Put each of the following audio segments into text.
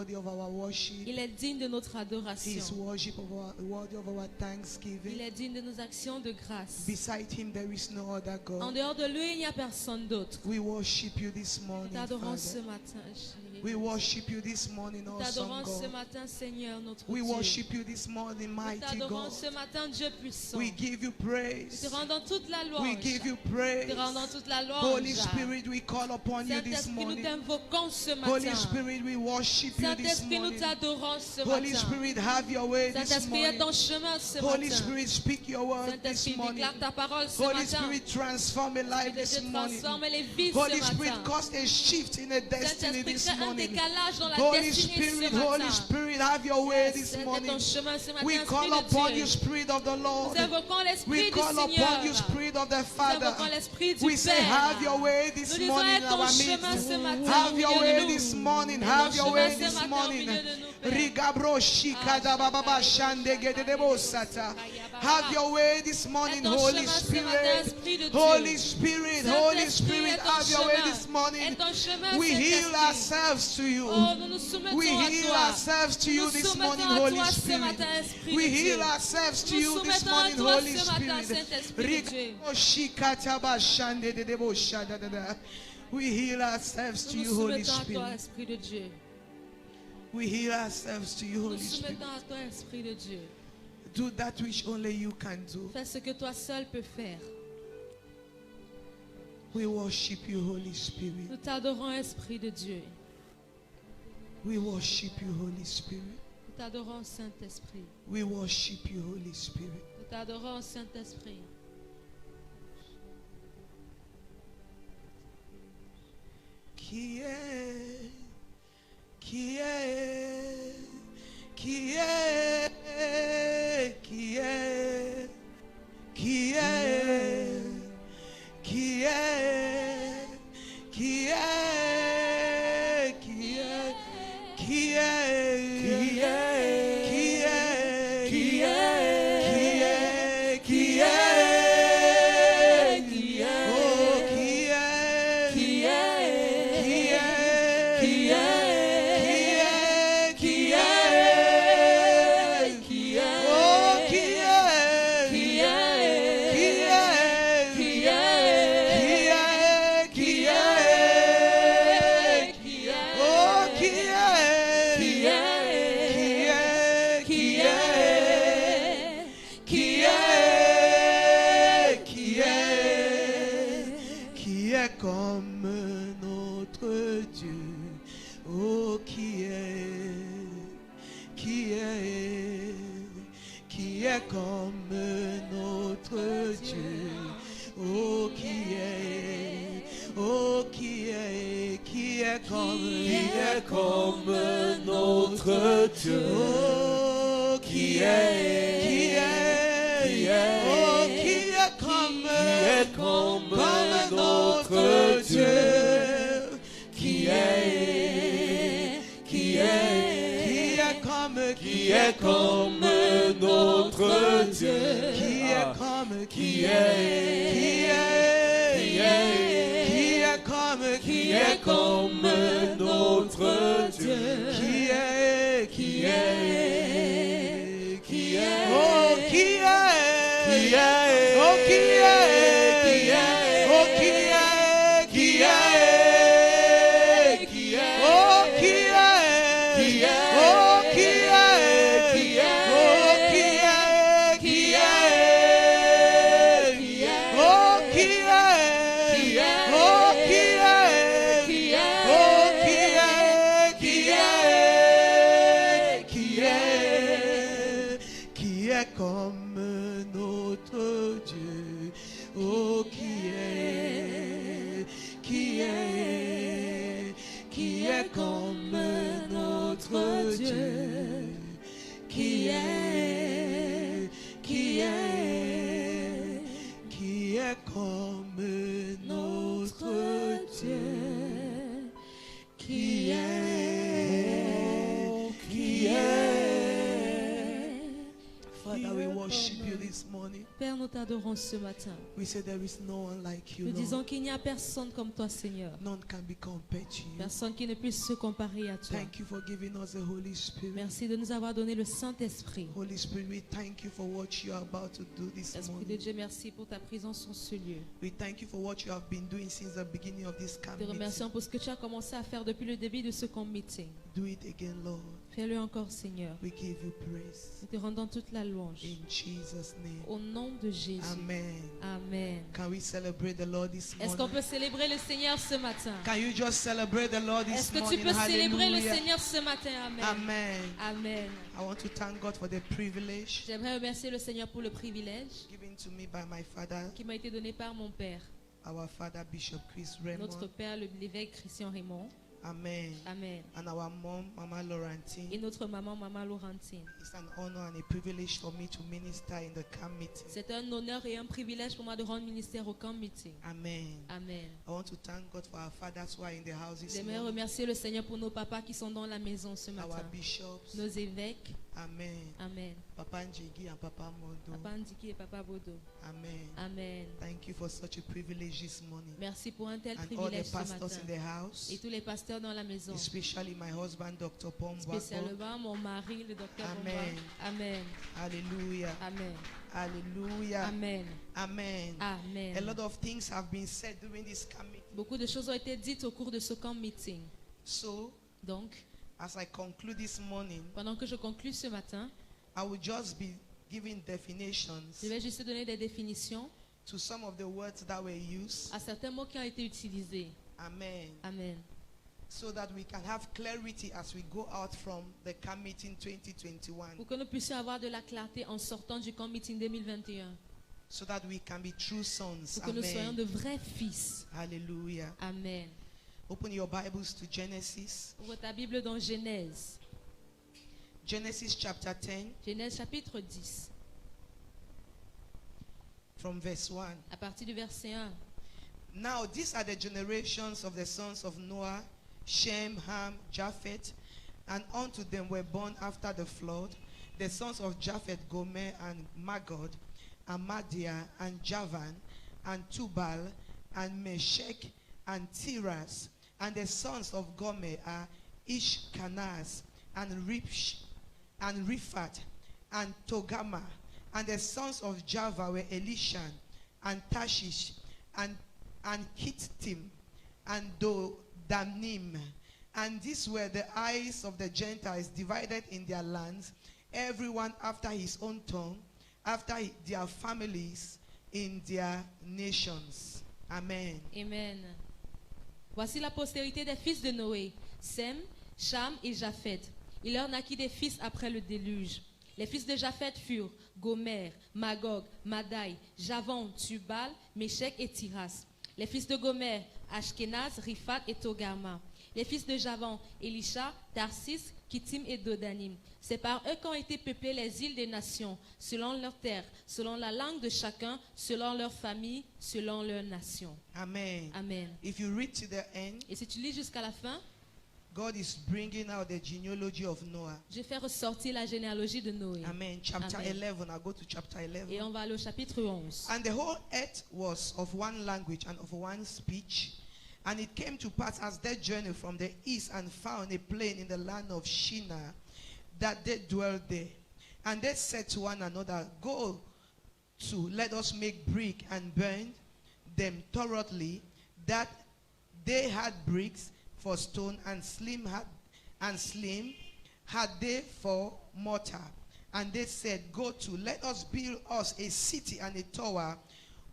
worthy of our worship. Il est digne de notre He is adoration. worthy of our Il thanksgiving. est digne de nos actions de grâce. Beside him there is no other En God. dehors de lui, il n'y a personne d'autre. We worship you this Nous morning, t'adorons ce Father. matin, chérie. We worship you this morning, Nous awesome t'adorons ce God. matin, Seigneur, notre We Dieu. worship you this morning, Nous mighty t'adorons God. ce matin, Dieu puissant. We give you Nous praise. te rendons toute la louange. We give you Nous praise. te rendons toute la louange. Holy Spirit, we call upon you this Saint-Esprit, nous morning. t'invoquons ce Holy matin. Spirit, we worship you this Saint-Esprit, nous morning. t'adorons ce Holy matin. Spirit, have your way this Saint-Esprit, est morning. ton chemin ce Holy matin. Spirit, speak your word this Saint-Esprit, morning. déclare ta parole ce Holy matin. Spirit, transform a life Que this Dieu morning. transforme les vies Holy ce Spirit, matin. cause a shift in a destiny Saint-Esprit, this crée un morning. décalage dans la Holy destinée Spirit, ce matin. Holy Spirit, have your way this C'est morning. ton chemin ce matin, We Esprit call de upon Dieu. you, Spirit of the Lord. Nous invoquons l'Esprit We du call Seigneur. upon you, Spirit of the Nous Father. invoquons l'Esprit du We say, Père. have your way this Nous disons, morning aie in ton our chemin midst. ce matin Have au your milieu way de this nous. morning. Aie Have ton your chemin way ce this matin au morning. milieu de nous, Père. Rigabro shikada bababa shande gedebo sata. Have your way this morning, Aie ton Holy chemin ce matin, Spirit. Esprit de Dieu. Holy Spirit, Holy Saint-Esprit, Spirit, aie ton have your way chemin. this morning. Aie ton chemin, We heal Saint-Esprit. ourselves to you. Oh, nous nous soumettons We à heal toi. ourselves to you Nous this soumettons morning, à Holy toi ce Spirit. matin, Esprit We de heal Dieu. ourselves to Nous you this soumettons à morning, toi Holy ce matin, Spirit. Saint-Esprit de Dieu. We heal ourselves to Nous you, nous Holy soumettons à toi, Spirit. Esprit de Dieu. We heal ourselves to you, Nous Holy nous Spirit. soumettons à toi, Esprit de Dieu. Do that which only you can do. Fais ce que toi seul peux faire. We worship you, Holy Spirit. Nous t'adorons, Esprit de Dieu. We worship you, Holy Spirit. Nous t'adorons, Saint-Esprit. We worship you, Holy Spirit. Nous t'adorons, Saint-Esprit. Qui est, qui est, qui est, qui est, qui est, qui est, qui est, qui est, qui est, qui est, qui est, qui est, qui est, oh, qui est, qui est, qui est, qui est, qui est, qui est, oh, qui est, qui est, qui est, qui est, qui est, qui est, oh, qui est, qui est, qui est, qui est, qui est comme notre Dieu, oh, qui est comme notre Dieu, oh, qui est comme notre Dieu, oh, qui est, oh, qui est comme notre Dieu, qui est comme notre Dieu, qui est comme notre Dieu, oh, qui est, oh, qui est, oh, qui est, qui est, oh, qui est, oh, qui est, oh, qui est, qui est, oh, qui est, oh, qui est, oh, qui est comme notre Dieu, oh, qui est comme notre Dieu, qui est comme notre Dieu, qui est. Father, we worship you this this morning. Père, nous t'adorons ce matin. We say there is no one like you, Nous disons Lord. qu'il n'y a personne comme toi, Seigneur. None can be compared to you. Personne qui ne puisse se comparer à toi. Thank you for giving us the Holy Spirit. Merci de nous avoir donné le Saint-Esprit. Holy Spirit, we thank you for what you are about to do this Esprit de morning. Dieu, merci pour ta présence en ce lieu. We thank you for what you have been doing since the beginning of this camp Te remercions meeting. pour ce que tu as commencé à faire depuis le début de ce camp meeting. Do it again, Lord. Fais-le encore, Seigneur. We give you praise. Nous te rendons toute la louange. In Jesus' name. Au nom de Jésus. Amen. Amen. Can we celebrate the Lord this Est-ce qu'on morning? peut célébrer le Seigneur ce matin? Can you just celebrate the Lord this Est-ce que tu morning? peux célébrer le Hallelujah. Seigneur ce matin? Amen. Amen. Amen. I want to thank God for the privilege J'aimerais remercier le Seigneur pour le privilège given to me by my father, qui m'a été donné par mon Père, our father Bishop Chris notre Raymond. Père, l'évêque Christian Raymond. Amen. Amen. And our mom, Mama Et Laurentine. notre maman, Maman Laurentine. It's an honor and a privilege for me to minister in the camp meeting. C'est un honneur et un privilège pour moi de rendre ministère au camp meeting. Amen. Amen. I want to thank God for our fathers who are in the house this J'aimerais morning. remercier le Seigneur pour nos papas qui sont dans la maison ce Our matin. bishops. Nos évêques. Amen. Amen. Papa Njigi and Papa Mondo. Papa Ndiki et Papa Bodo. Amen. Amen. Thank you for such a privilege this morning. Merci pour un tel And all the privilège ce pastors matin. in the house, Et tous les pasteurs dans la maison. especially my husband, Dr. Pombo. Spécialement mon mari, le docteur Amen. Bomba. Amen. Hallelujah. Amen. Hallelujah. Amen. Amen. Amen. A lot of things have been said during this camp meeting. Beaucoup de choses ont été dites au cours de ce camp meeting. So, Donc, as I conclude this morning, pendant que je conclue ce matin, I will just be giving definitions je vais juste donner des définitions to some of the words that were used. à certains mots qui ont été utilisés. Amen. Amen. So that we can have clarity as we go out from the camp meeting 2021. Pour que nous puissions avoir de la clarté en sortant du camp meeting 2021. So that we can be true sons. Pour que nous soyons Amen. de vrais fils. Hallelujah. Amen. Open your Bibles to Genesis. Ouvre ta Bible dans Genèse. Genesis chapter 10 Genèse chapitre 10. from verse 1. À partir du verset 1. Now these are the generations of the sons of Noah, Shem, Ham, Japheth, and unto them were born after the flood the sons of Japheth, Gomer, and Magog, and Madiah, and Javan, and Tubal, and Meshech, and Tiras. And the sons of Gomer are Ishkanaz, and Riphat, and Togama. And the sons of Java were Elishan, and Tashish, and Kittim, and Dodanim. And these were the eyes of the Gentiles divided in their lands, everyone after his own tongue, after their families, in their nations. Amen. Amen. Voici la postérité des fils de Noé, Sem, Cham et Japheth. Il leur naquit des fils après le déluge. Les fils de Japheth furent Gomer, Magog, Madai, Javan, Tubal, Meshech et Tiras. Les fils de Gomer, Ashkenaz, Riphat et Togarma. Les fils de Javan, Elisha, Tarsis, Kittim et Dodanim. C'est par eux qu'ont été peuplées les îles des nations, selon leurs terres, selon la langue de chacun, selon leur famille, selon leur nation. Amen. Amen. If you read to the end, Et si tu lis jusqu'à la fin, God is bringing out the genealogy of Noah. je fais ressortir la généalogie de Noé. Amen. Chapter Amen. 11. I'll go to chapter 11. Et on va aller au chapitre 11. And the whole earth was of one language and of one speech. And it came to pass as they journeyed from the east and found a plain in the land of Shinar, that they dwelt there. And they said to one another, Go to, let us make brick and burn them thoroughly, that they had bricks for stone, and slim had they for mortar. And they said, Go to, let us build us a city and a tower,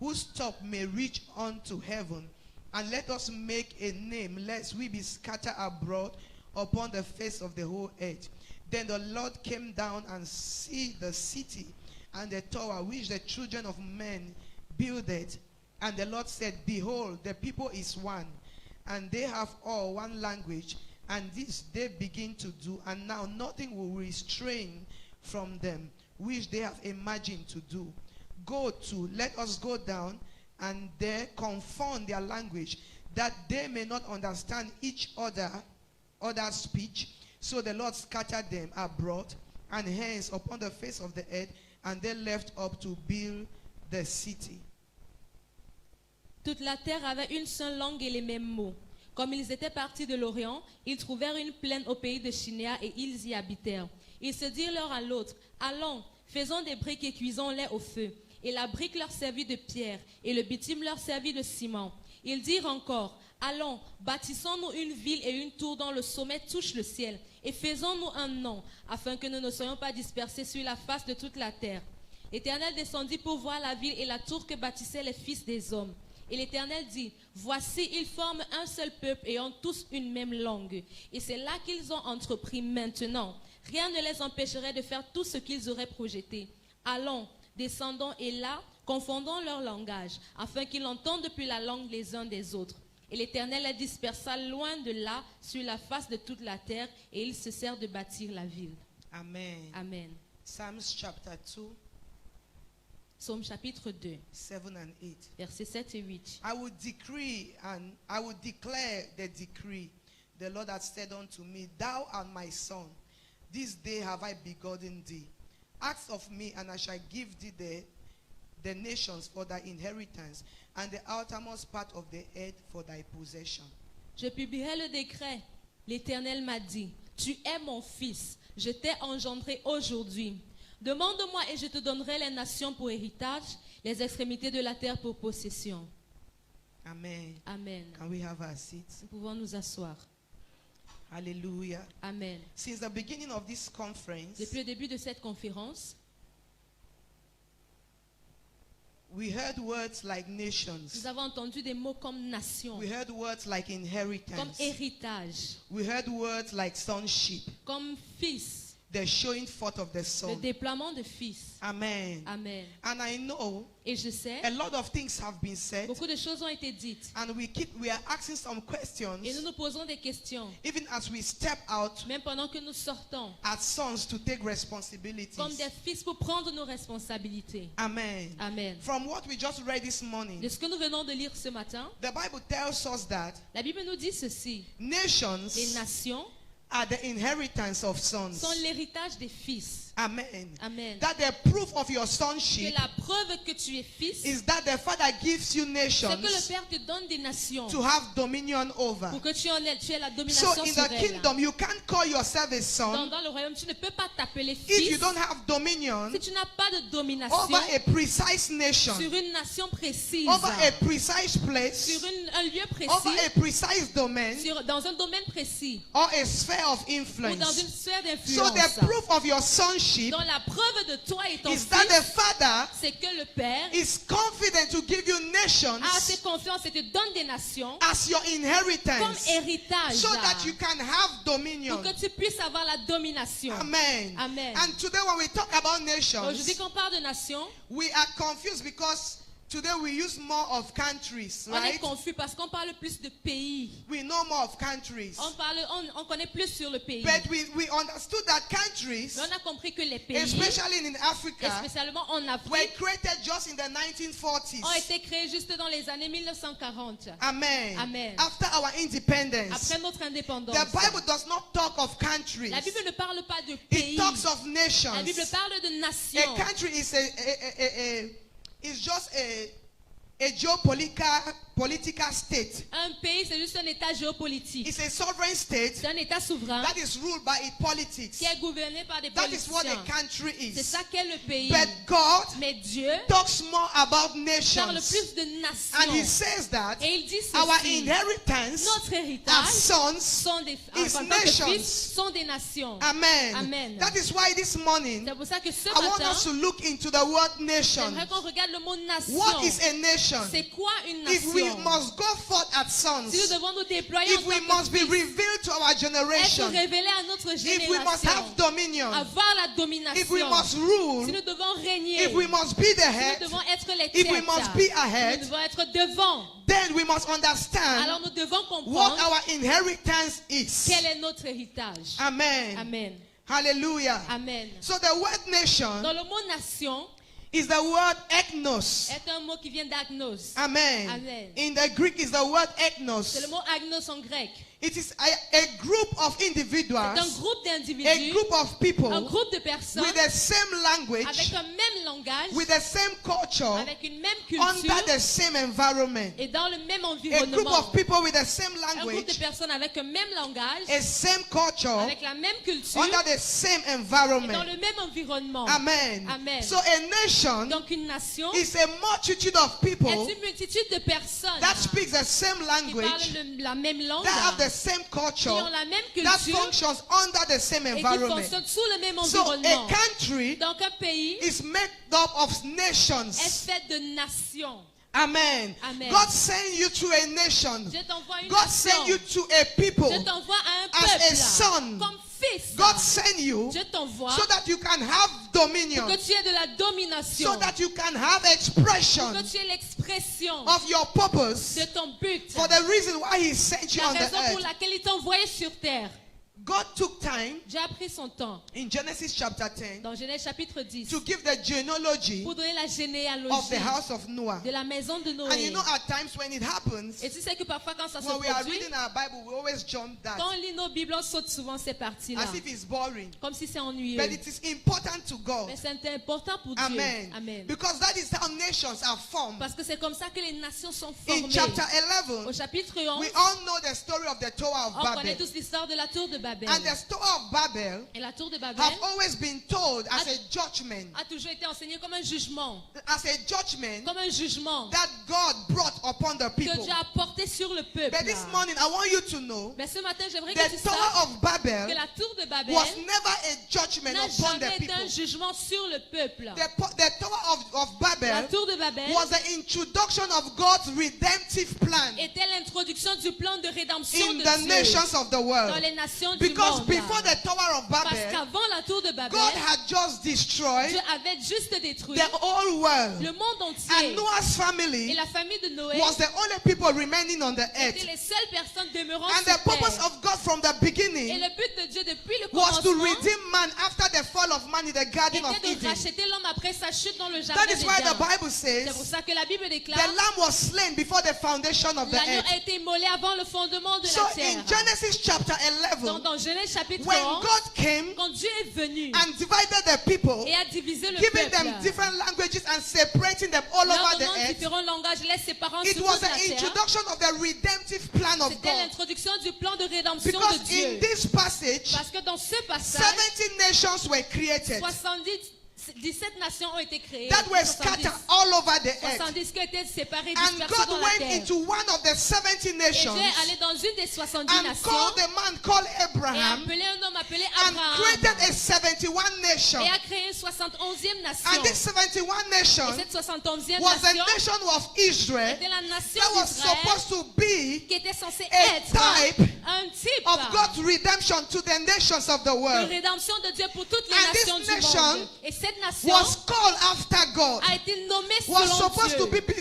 whose top may reach unto heaven, and let us make a name, lest we be scattered abroad upon the face of the whole earth. Then the Lord came down and see the city and the tower which the children of men builded. And the Lord said, Behold, the people is one, and they have all one language, and this they begin to do, and now nothing will restrain from them, which they have imagined to do. Go to, let us go down, and there confound their language, that they may not understand each other's speech. So the Lord scattered them abroad, and hence upon the face of the earth, and they left up to build the city. Toute la terre avait une seule langue et les mêmes mots. Comme ils étaient partis de l'Orient, ils trouvèrent une plaine au pays de Shinéa et ils y habitèrent. Ils se dirent l'un à l'autre, allons, faisons des briques et cuisons-les au feu. Et la brique leur servit de pierre et le bitume leur servit de ciment. Ils dirent encore, allons, bâtissons-nous une ville et une tour dont le sommet touche le ciel et faisons-nous un nom afin que nous ne soyons pas dispersés sur la face de toute la terre. L'Éternel descendit pour voir la ville et la tour que bâtissaient les fils des hommes. Et l'Éternel dit, voici, ils forment un seul peuple et ont tous une même langue. Et c'est là qu'ils ont entrepris maintenant. Rien ne les empêcherait de faire tout ce qu'ils auraient projeté. Allons, descendons et là, confondons leur langage, afin qu'ils entendent depuis la langue les uns des autres. Et l'Éternel les dispersa loin de là, sur la face de toute la terre, et ils cessèrent de bâtir la ville. Amen. Amen. Psalms chapter 2, Psaume chapitre 2, 7 and 8. versets 7 et 8. I will decree and I will declare the decree. The Lord hath said unto me, thou art my son. This day have I begotten thee. Ask of me, and I shall give thee the nations for thy inheritance, and the outermost part of the earth for thy possession. Je publierai le décret. L'Éternel m'a dit, tu es mon fils, je t'ai engendré aujourd'hui. Demande-moi et je te donnerai les nations pour héritage, les extrémités de la terre pour possession. Amen. Amen. Can we have our seats? Nous pouvons nous asseoir. Hallelujah. Amen. Since the beginning of this conference, Depuis le début de cette conférence, we heard words like nous nations. avons entendu des mots comme nation, We heard words like comme inheritance. héritage, We heard words like sonship, comme fils, the showing forth of the le son. déploiement de fils. Amen. Amen. And I know Et je sais, a lot of things have been said, beaucoup de choses ont été dites. and we are asking some Et questions, nous nous posons des questions, even as we step out même pendant que nous sortons, as sons to take responsibilities. comme des fils pour prendre nos responsabilités. Amen. Amen. From what we just read this morning, De ce que nous venons de lire ce matin, the Bible tells us that la Bible nous dit ceci. Les nations nations are the inheritance of sons. sont l'héritage des fils. Amen. Amen. That the proof of your Que sonship la preuve que tu es fils, is that the Father gives you c'est nations que le Père te donne des nations to have dominion over. pour que tu aies la So domination in sur the elles. kingdom, you can't call yourself a son Dans le royaume, tu ne peux pas t'appeler if you fils don't have dominion si tu n'as pas de domination over a precise nation, sur une nation précise, over a precise place, sur un lieu over précis, a precise domain, dans un domaine précis or a sphere of ou dans une influence. sphère So d'influence. the proof of your sonship Dans la preuve de toi et ton is that the fils, Father c'est que le Père is confident to give you nations a assez confiance et te donne des nations as your comme inheritance, héritage so that you can have dominion. pour que tu puisses avoir la domination. Amen. Amen. And today when we talk about nations, Aujourd'hui, quand on parle de nations, we are confused because today we use more of countries, on est right? confus parce qu'on parle plus de pays. We know more of countries. On connaît plus sur le pays. But we understood that countries, Mais on a compris que les pays, especially in Africa, spécialement en were Afrique, created just in the 1940s. ont été créés juste dans les années 1940. Amen. Amen. After our independence. Après notre indépendance. The Bible does not talk of countries. La Bible ne parle pas de It pays. talks of nations. La Bible parle de nations. A country is is just a geopolitical state. Un pays, c'est juste un état géopolitique. It's a sovereign state C'est un état souverain that is ruled by its politics. qui est gouverné par des That is what a politiciens. country C'est is. ça qu'est le pays. But God Mais Dieu talks more about parle nations. plus de And He nations. says that Et il dit our ceci. inheritance Notre as héritage sons sont des, is en tant que nations. fils, sont des nations. Amen. Amen. That is why this morning C'est pour ça que ce I want matin, us to look into the word nation. j'aimerais qu'on regarde le mot nation. What is a nation? C'est quoi une If we nation? must go forth as sons, Si nous devons nous déployer en if we tant must que be fils, revealed to our être generation, révélés à notre if we must have génération, dominion, avoir la domination, if we must rule, si nous devons régner, if we must be the si head, nous devons être les if we têtes, must be si nous ahead, devons être devant, then we must understand alors nous devons what comprendre our inheritance is. quel est notre héritage. Amen. Amen. Hallelujah. Amen. So the word nation Dans le mot nation is the word ethnos. est un mot qui vient d'agnos. Amen. Amen. In the Greek is the word C'est ethnos. le mot agnos en grec. It is a group of C'est un individuals, groupe a d'individus, group of people un groupe de personnes with the same language, avec un même langage, with the same culture, avec une même under culture the same environment. et dans le même A group environnement. of people with the same Un groupe de language, personnes avec un même langage, a same culture, avec la même culture under the same et dans environment. le même environnement. Amen. Amen. So a nation Donc une nation is a multitude of people est une multitude de personnes that speaks the same qui language, parlent la même langue, that have the same qui culture, ont la même that culture functions under the same et qui environment. fonctionnent sous le même So environnement. a country Donc un pays is made up of est nations. fait de nations. Amen. Amen. God send you to a nation. Dieu t'envoie une God nation. send you to a people Dieu t'envoie à un as a peuple son. comme fils. God send you Dieu t'envoie so that you can have dominion, pour que tu aies de la domination, so that you can have pour expression que tu aies l'expression of your purpose de ton but. for the reason why He sent you La on the raison pour earth. laquelle il t'a envoyé sur terre. God took time Dieu a pris son temps in Genesis chapter 10 dans Genèse chapitre 10 to give the genealogy pour donner la of the généalogie house of Noah. de la maison de And you Noé. know, at times when it happens, Et tu sais que parfois quand ça se when we are produit, reading our Bible, we always jump that quand on lit nos Bibles, on saute souvent ces parties-là, as if it's boring. comme si c'est ennuyeux. But it is important to God. Mais c'est important pour Dieu. Amen. Amen. Because that is how nations are formed. Parce que c'est comme ça que les nations sont In formées. chapter Au 11, chapitre 11, we all know the story of the Tower of on connaît Babel. tous l'histoire de la tour de Babel. And the Tower of Babel Et la tour de Babel have always been told as a judgment, a toujours été enseignée comme un jugement. as a judgment Comme un jugement that God brought upon the que people. Dieu a porté sur le peuple. But this morning, I want you to know Mais ce matin, j'aimerais que tu the Tower saches of Babel que la tour de Babel was never a judgment n'a upon jamais the été un people. jugement sur le peuple. The Tower of La Babel tour de Babel was the introduction of God's redemptive plan était l'introduction du plan de rédemption in de the Dieu nations of the dans world. les nations du Because monde. before the Tower of Parce Babel, qu'avant la tour de Babel, God had just destroyed Dieu avait juste détruit the whole world. le monde And entier. Noah's Et family la famille de Noé was the only people remaining on the étaient earth. les seules personnes demeurant And sur the purpose terre. of God from the Et beginning le but de Dieu depuis le was to commencement redeem man after the fall of man in the Garden of était de Eden. racheter l'homme après sa chute dans le jardin That is why the d'Éden. Bible C'est pour says ça que la Bible the déclare lamb was slain before the foundation of the l'agneau earth. a été immolé avant le fondement de So la terre. in Genesis chapter Donc 11, dans Genèse chapitre when 11, God came quand Dieu est venu and divided the people, et a divisé le giving peuple, them different languages and separating them all leur over the donnant earth, différents langages, les séparant it sur was toute la the terre, introduction of the redemptive plan of c'était God. l'introduction du plan de rédemption Because de Dieu. in this passage, Parce que dans ce passage, 17 nations were created 17 nations ont été créées. that were 70, scattered all over the earth. 70 qui ont été séparées, And dispersées God dans la went terre. into one of the 70 Et nations Dieu est allé dans une des 70 and nations called a man called et a Abraham appelé un homme appelé and created Abraham a 71 nation. et a créé une 71e nation. And this 71 Et nation cette 71e was the nation nation of Israel était la nation that was d'Israël supposed to be qui était censée a être type un type of God's redemption to the nations of the de world. rédemption de Dieu pour toutes les And this nations du nation monde. Et cette nation Was called after God. a été nommée Was selon supposed to Dieu. be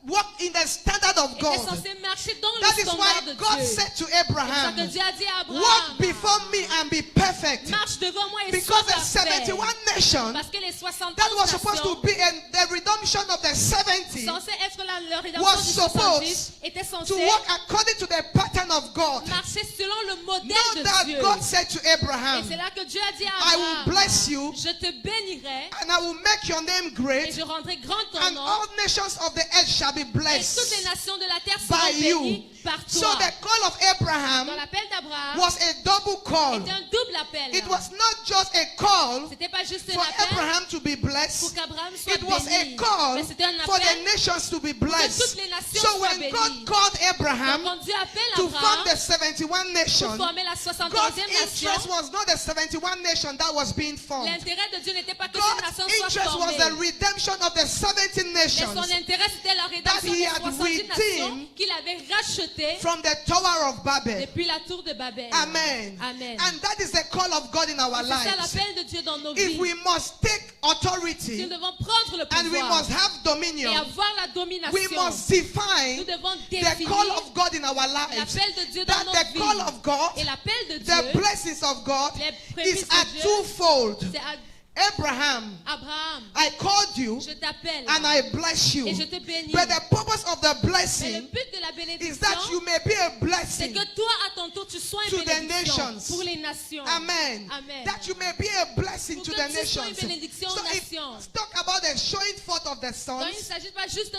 walk in the standard of Était God. censée marcher dans That le is standard why de God Dieu. said to C'est pour ça Abraham, que Dieu a dit à walk Abraham, before me and be perfect. marche devant moi et Because sois the parfait. 71 nation Parce que les 70 that was supposed to nations be in the redemption of the 70 censées être la rédemption was du supposed 70 étaient to censées walk according to the pattern of God. marcher selon le modèle Know de that Dieu. God said to Et Abraham, c'est là que Dieu a dit à I will Abraham, bless you je te bénirai and I will make your name et great, je rendrai grand ton and nom all nations of the earth shall be et toutes les blessed nations de la terre by seront you. bénies par So toi. the call of Dans Abraham l'appel d'Abraham, was a double call. c'était un double appel. It was not just a call C'était pas juste un for appel Abraham to be pour blessed. qu'Abraham soit It was a béni. call Mais c'était un for the appel nations to be pour que toutes blessed. les nations So soient when bénies. God called Donc Abraham quand Dieu appelle to form Abraham the 71 pour nation, former la God's 71e interest nation, was not the 71 nation that was being formed. l'intérêt de Dieu n'était pas que cette God's nation soit interest was formée. the redemption of the 70 Mais son nations intérêt, c'était la rédemption he des had 70 nations redeemed qu'il avait rachetées from the Tower of Babel. depuis la tour de Babel. Amen. Amen. And that is the call of God in our C'est ça lives. l'appel de Dieu dans nos If vies. we must take Nous authority devons prendre le and we pouvoir must have et dominion, avoir la we domination. must Nous define devons the définir call of God in our lives. l'appel de Dieu dans That nos the vies. call of God, Et l'appel de the Dieu, blessings of God les prémices is de a Dieu, twofold. c'est à Abraham, Abraham, I called you je t'appelle and I bless you. et je te bénis. But the purpose of the Mais le blessing but de la is that bénédiction, you may be a c'est blessing. que toi, à ton tour, tu sois to une the bénédiction nations. pour les nations. Amen. Amen. That you may be a blessing Pour to que the tu sois une nations. bénédiction So aux nations. let's talk about the showing forth of the Donc, il ne sons. s'agit pas juste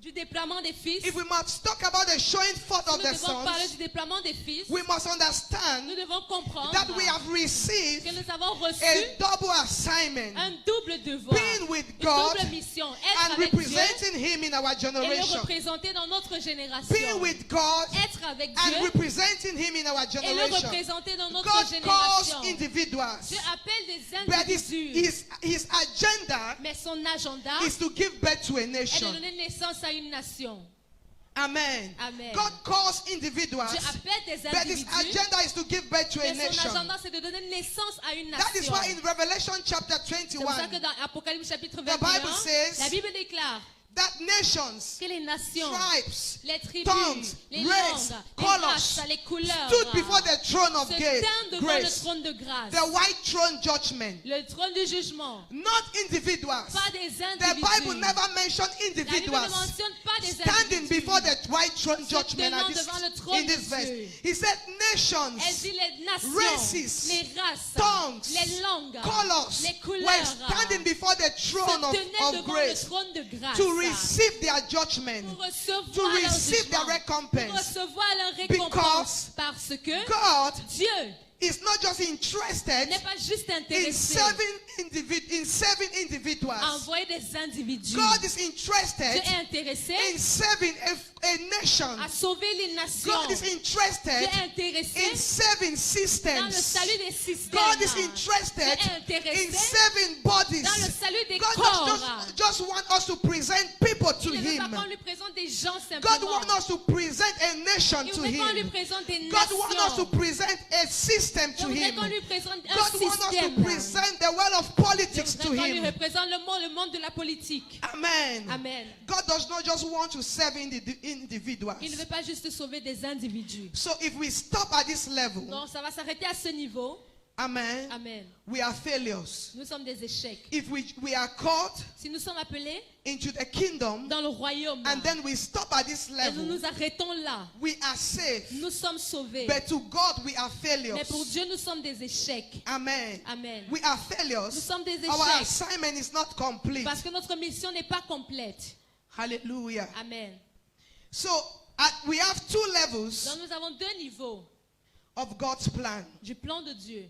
du déploiement des fils. If we must talk about the showing forth Si of nous the devons parler sons, du déploiement des fils, we must understand nous devons comprendre that we have received que nous avons reçu a double assignment, un double devoir, being with une God double mission, être and avec Dieu representing Him in our et le generation. représenter dans notre génération. Being with God Être avec and Dieu representing Him in our et le generation. représenter dans notre God calls génération. individuals, Dieu appelle des but individus, his agenda mais son agenda is to give birth to a est de nation. donner naissance à une nation. Amen. Amen. God calls individuals, Dieu appelle des but his individus, agenda is to give birth to a mais son nation. agenda c'est de donner naissance à une That is nation. why in Revelation chapter C'est pour ça que 21, dans Apocalypse chapitre The Bible 21, says la Bible déclare that nations, que les nations, tribes, les tribus, tongues, les race, langues, les colors races, les couleurs stood before the throne of se tiennent devant le grace, trône de grâce, the white throne judgment. le trône du jugement, Not individuals. pas des The individus. Bible never mentioned La Bible ne individuals mentionne pas des standing individus. before the white throne judgment tenant devant le trône in this de verse. Dieu. He said Elle nations, dit les nations, races, les races, tongues, les langues, colors les were couleurs standing before the se throne tenaient of devant grace le trône de grâce to receive their judgment, pour recevoir to leur receive their jugement, pour recompense. recevoir leur Because récompense, parce que God Dieu is not just interested n'est pas juste in intéressé serving à individuals. envoyer des individus. God is Dieu interested est intéressé in serving a nation. à sauver les nations. God is Dieu interested est intéressé in serving dans le systems. salut des systèmes. God is Dieu interested est in intéressé serving bodies. dans le salut des God corps. just want us to present people to Il ne veut pas Him. qu'on lui présente des gens God simplement. wants us to present a nation Il to veut qu'on lui Him. présente des God wants us to nations. present a system Il to voudrait Him. qu'on lui présente un God wants us to système. present the world of politics Il to voudrait qu'on lui Him. représente le monde de la politique. Amen. Amen. God does not just want to serve individuals. Il ne veut pas juste sauver des individus. So if we stop at this level, Non, ça va s'arrêter à ce niveau. amen, Amen. we are failures. Nous sommes des échecs. If we are caught Si nous sommes appelés into the kingdom dans le royaume and then we stop at this et nous level, nous arrêtons là, we are saved. nous sommes sauvés. But to God, we are Mais pour failures. Dieu, nous sommes des échecs. Amen. Amen. We are Nous failures. sommes des Our échecs assignment is not complete. parce que notre mission n'est pas complète. Hallelujah. Amen. So we have two levels Donc nous avons deux niveaux of God's plan. du plan de Dieu.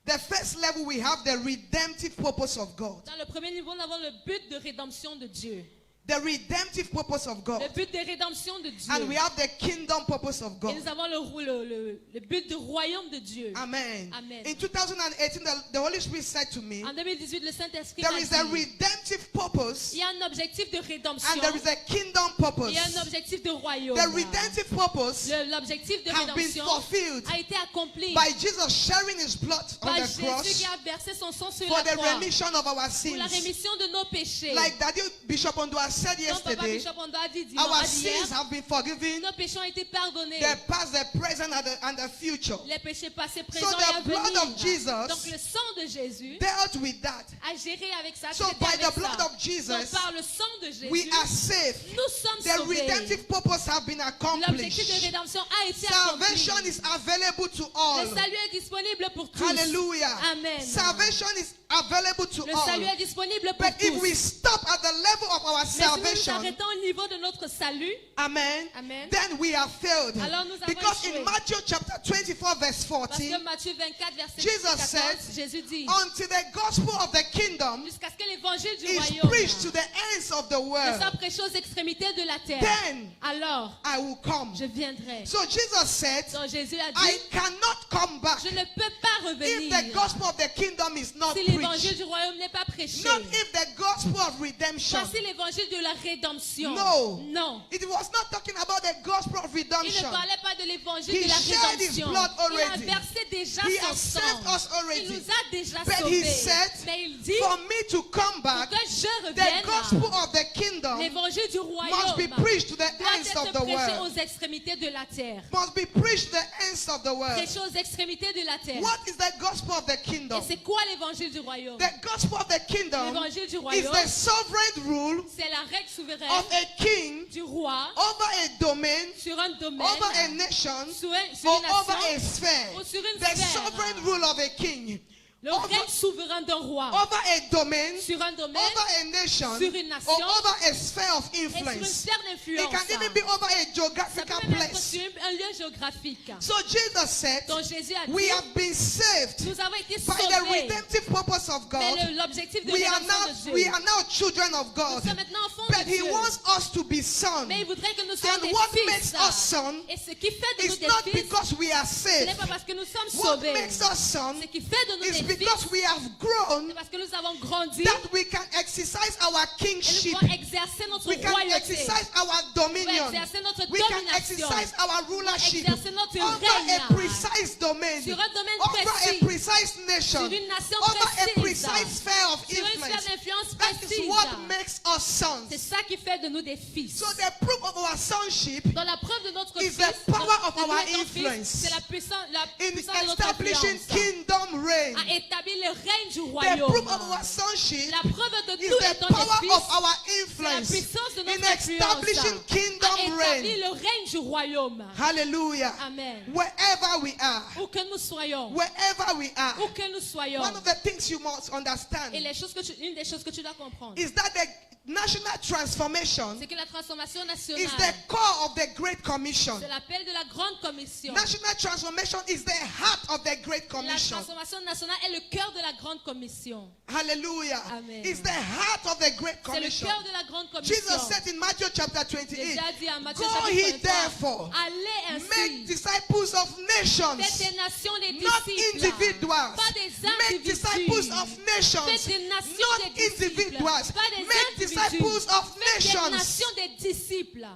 The first level, we have the redemptive purpose of God. Dans le premier niveau, nous avons le but de rédemption de Dieu. The redemptive purpose of God. Le but de rédemption de Dieu. And we have the kingdom purpose of Et God. nous avons le but du royaume de Dieu. Amen. Amen. In 2018, the Holy Spirit said to me, En 2018, le Saint-Esprit there m'a is a dit, redemptive purpose il y a un objectif de rédemption and there is a kingdom purpose. et un objectif de royaume. The redemptive purpose L'objectif de have been rédemption fulfilled a été accompli by Jesus sharing his blood on par the Jésus cross qui a versé son sang sur for la the croix remission of our pour la sins. rémission de nos péchés. Like Daddy Bishop Ondua said Comme Papa yesterday, Bishop Ondo a dit our hier, sins have been forgiven, nos péchés ont été pardonnés. the past, the present, and the future. Les péchés passés, So présents et à the blood venir. of Jesus Donc le sang de Jésus dealt with that. a géré avec ça. So traité by avec the blood ça. of Jesus, Donc par le sang de Jésus, we are saved. nous sommes The sauvés. redemptive purpose have been L'objectif de accomplished. rédemption a été Salvation accompli. is available to all. Le salut est disponible pour tous. Hallelujah. Amen. Salvation is available to Le all. salut est disponible pour But if we tous. stop at the level of our Mais si nous nous salvation, arrêtons au niveau de notre salut, amen, Amen. then we are failed. Alors nous avons Because échoué. in Matthew chapter 24 verse parce 14, que Matthieu 24, verset Jesus 14, said, Jésus dit, until the gospel of the kingdom jusqu'à ce que l'évangile du is royaume preached to the ends of the ne world, soit prêché aux extrémités de la terre, then alors I will come. je viendrai. So Jesus said, Donc Jésus a I dit, cannot come back je ne peux pas if revenir the gospel of the kingdom is not si l'évangile preached. du royaume n'est pas prêché. Not if the gospel of redemption. Voici l'évangile de la rédemption. No. Non. It was not talking about the gospel of Il ne redemption. parlait pas de l'évangile He de la shed his rédemption. blood Il a already. versé déjà He son has saved sang. us already. Il nous a déjà But sauvés. he said, Mais il dit, for me to come pour back, que je the revienne, gospel of the kingdom l'évangile du must be royaume preached to the doit ends être of the prêché world. aux extrémités de la terre. Must be preached to the ends of the world. Prêché aux extrémités de la terre. What is the gospel of the Et kingdom? c'est quoi l'évangile du royaume? The gospel of the kingdom L'évangile du is royaume, the sovereign rule c'est la règle souveraine of a king du roi over a domain, sur un domaine, over a nation, sur or une over a nation, sphere. ou sur une The sphère. sovereign rule of a king Le over, règne souverain d'un roi over a domain, sur un domaine, over a nation, sur une nation, or over a sphere of et sur une influence. sphère It d'influence. can even be over a Ça geographical peut même être place. sur un lieu géographique. So Jesus said, Donc Jésus a dit, we have been saved nous avons été by the sauvés. redemptive purpose of God. Mais l'objectif de We are rédemption de we Dieu. are now children of Nous God. sommes maintenant enfants But de He Dieu. wants us to be sons. Mais il voudrait que nous soyons And des what fils. makes us sons Et ce qui fait de nous is des not fils, because we are ce n'est saved. pas parce que nous sommes What sauvés. makes us sons Ce qui fait de nous is des because fils, we have grown c'est parce que nous avons grandi that we can exercise our et nous kingship. pouvons exercer notre We can royauté. exercise our Nous pouvons dominion. exercer notre We can domination exercise our rulership exercer notre over règne a precise domain, sur un domaine over précis, a precise nation, sur une nation over a précise, precise sphere of sur une sphère influence. d'influence That is précise. what makes us sons. C'est ça qui fait de nous des fils. So the proof of our sonship Dans la preuve de notre is fils, the power of de our notre fils, influence c'est la puissance in de notre establishing influence kingdom reign. à établir le règne du The royaume. proof of our sonship La preuve de is nous the étant des power fils, of our c'est la influence puissance de in notre influence establishing à kingdom établir reign. le règne du royaume. Hallelujah. Amen. Wherever we are, Où que nous soyons, wherever we are, où que nous soyons. one of the things you must understand Et une des choses que tu dois comprendre, is that the national transformation c'est que la transformation is nationale, the core of the Great Commission. c'est l'appel de la grande commission. National transformation is the heart of the Great La Commission. transformation nationale est le cœur de la grande commission. Hallelujah. Amen. It's the heart of the Great C'est le Commission. cœur de la grande commission. Jesus said in Matthew chapter 28, Jésus a dit à Matthieu go chapitre ye 23, therefore, allez make ainsi, disciples of nations, faites des nations des not disciples, individuals. pas des Make disciples individus. of nations, Faites des nations not des disciples, individuals. pas des Make individus. disciples of Faites des nations. nations des disciples.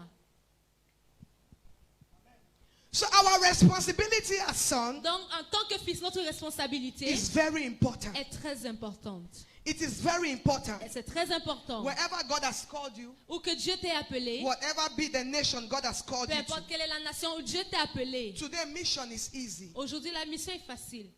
So our responsibility as sons Donc, en tant que fils, notre responsabilité is very important. est très importante. It is very important. Et c'est très important. Wherever God has called you, Où que Dieu t'ait appelé, whatever be the nation God has called peu you to, importe quelle est la nation où Dieu t'a appelé, today mission is easy. aujourd'hui la mission est facile.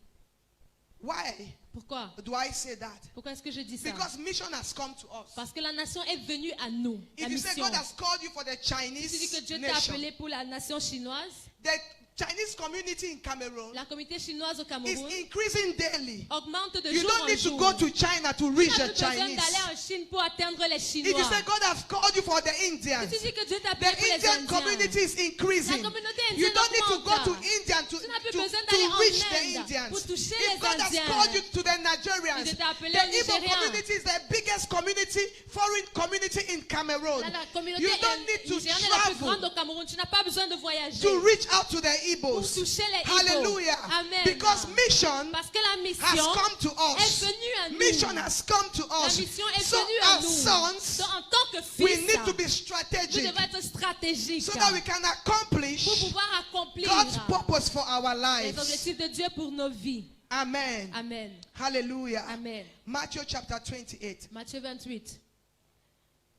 Why Pourquoi? do I say that? Pourquoi est-ce que je dis ça? Because mission has come to us. Parce que la nation est venue à nous. La If you say mission. God has called you for the Si tu dis Chinese que Dieu t'a nation, appelé pour la nation chinoise, the Chinese community in Cameroon la communauté chinoise au is Cameroun increasing daily. augmente de You jour don't en need to jour. go to China to Tu reach n'as the plus besoin Chinese. d'aller en Chine pour atteindre les If you Chinois. say God has called you for the Si Indians, tu dis que Dieu t'a the appelé pour les Indian Indiens, community is increasing. La communauté You indienne don't need to go to augmente. India Tu n'as plus besoin d'aller to en reach the Inde Indians. pour toucher If les God has Indiens. called you to the Nigerians, Si Dieu t'a appelé the aux Igbo Nigériens. community is the biggest community, foreign community in Cameroon. La communauté You don't need to nigérienne est la plus grande travel au Cameroun. Tu n'as pas besoin de voyager to reach out to the pour Igbos. toucher les Igbos. Hallelujah. Amen. Because mission Parce que la has mission come to est us. venue à nous. Mission has come to La us. mission est So venue à as nous. sons, Donc, en tant que we fils, need to be nous strategic devons être stratégiques so that we can pour accomplish pouvoir accomplir God's purpose for our les lives. objectifs de Dieu pour nos vies. Amen. Amen. Hallelujah. Amen. Matthew chapter 28. Matthieu 28.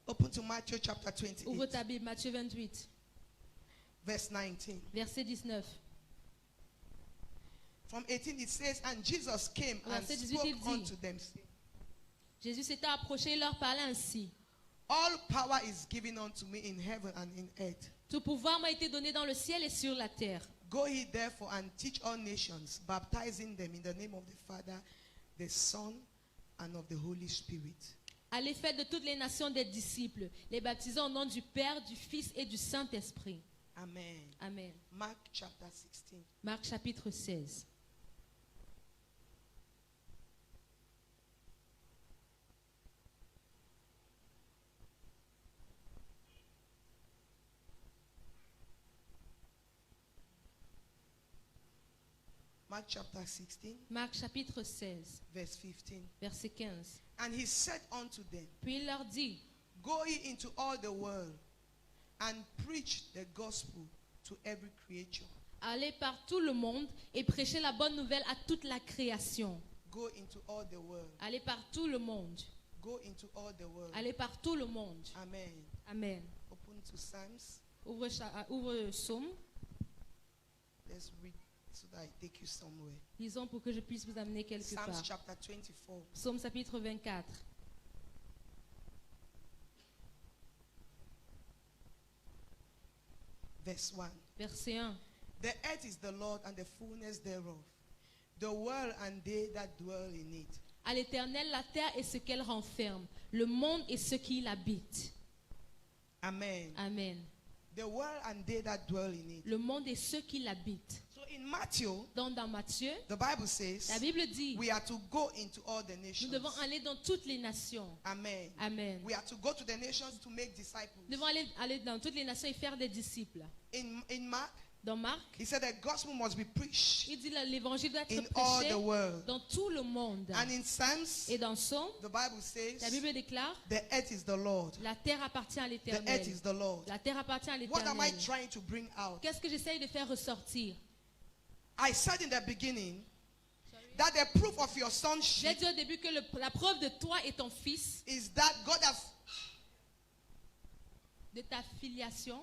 Open to Matthew chapter Ouvre 28, ta Bible. Matthieu 28. verse 19. Verset 19. From 18 it says, and Jesus came and Verset 18, spoke il dit, unto them, saying, Jésus s'était approché et leur parlait ainsi. all power is given unto me in heaven and in earth. Tout pouvoir m'a été donné dans le ciel et sur la terre. Go ye therefore and teach all nations, baptizing them in the name of the Father, the Son, and of the Holy Spirit. Allez faire de toutes les nations des disciples, les baptisant au nom du Père, du Fils et du Saint-Esprit. Amen. Amen. Mark chapter 16. Marc chapitre 16. Mark chapter 16, Marc chapitre 16, verse 15. verset 15. And he said unto them, Puis il leur dit, go ye into all the world and preach the gospel to every creature. allez par tout le monde et prêchez la bonne nouvelle à toute la création. Go into all the world. Allez par tout le monde. Go into all the world. Allez par tout le monde. Amen. Amen. Open to Psalms. Ouvre Psaume. Let's read so that I take you somewhere. Lisons pour que je puisse vous amener quelque Psalms part. chapter 24. Psaume chapitre 24. Verse 1. Verset 1. The earth is the Lord and the fullness thereof, the world and they that dwell in it. À l'Éternel la terre et ce qu'elle renferme, le monde et ceux qui l'habitent. Amen. Amen. The world and they that dwell in it. Le monde et ceux qui l'habitent. So in Matthew, Donc dans Matthieu, the Bible says la Bible dit, we are to go into all the nous nations. devons aller dans toutes les nations. Amen. Amen. We are to go to the nations to make disciples. Nous devons aller dans toutes les nations et faire des disciples. In Mark, Dans Marc, he said the gospel must be preached il dit l'évangile doit in être all prêché the world. dans tout le monde. And in Psalms, Et dans Psaume, the Bible says la Bible déclare, the earth is the Lord. la terre appartient à The earth l'Éternel. is the Lord. La terre appartient à What am I l'Éternel. trying to bring out? Qu'est-ce que j'essaye de faire ressortir? I said in the beginning that the proof of your J'ai sonship dit au début que la preuve de toi et ton fils, is that God has de ta filiation,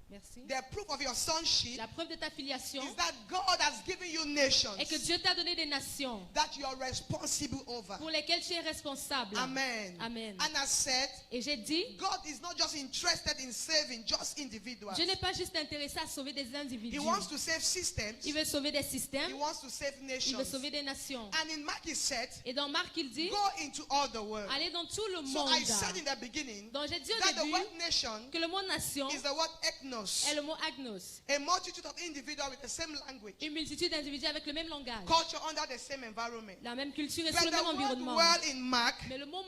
merci. the proof of your sonship La preuve de ta filiation is that God has given you nations est que Dieu t'a donné des nations that you are responsible over. pour lesquelles tu es responsable. Amen. Amen. And I said, Et j'ai dit, God is not just interested in saving just individuals. Dieu n'est pas juste intéressé à sauver des individus. He wants to save systems. Il veut sauver des He systèmes. wants to save Il veut nations. sauver des nations. And in Mark he said, Et dans Marc, il dit, go into all the world. allez dans tout le So monde. I said in the beginning Donc j'ai dit au that the début word nation que le mot nation is the word ethnos, est le mot agnos. a multitude of individuals with the same language, Une multitude d'individus avec le même langage, culture under the same environment. la même culture et But sous le the même word environnement. world in Mark Mais le mot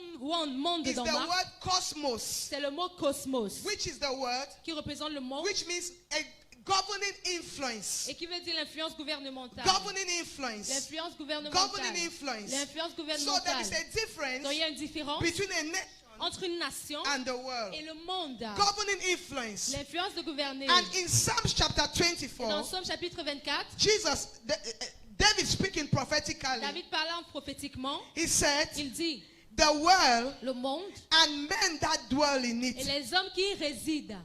monde is dans the Marc, word cosmos, c'est le mot cosmos, which is the word qui représente le monde which means a governing influence. et qui veut dire l'influence gouvernementale. Governing influence. L'influence gouvernementale. Governing influence. L'influence So there gouvernementale. is a difference Donc il y a une différence between a nation entre une nation and the world. et le monde. Governing influence. L'influence de gouverner. And in Psalms chapter Et dans 24, Somme chapitre 24, David speaking prophetically, David parlant prophétiquement, he said, il dit, the world le monde and men that dwell in et it. les hommes qui y résident.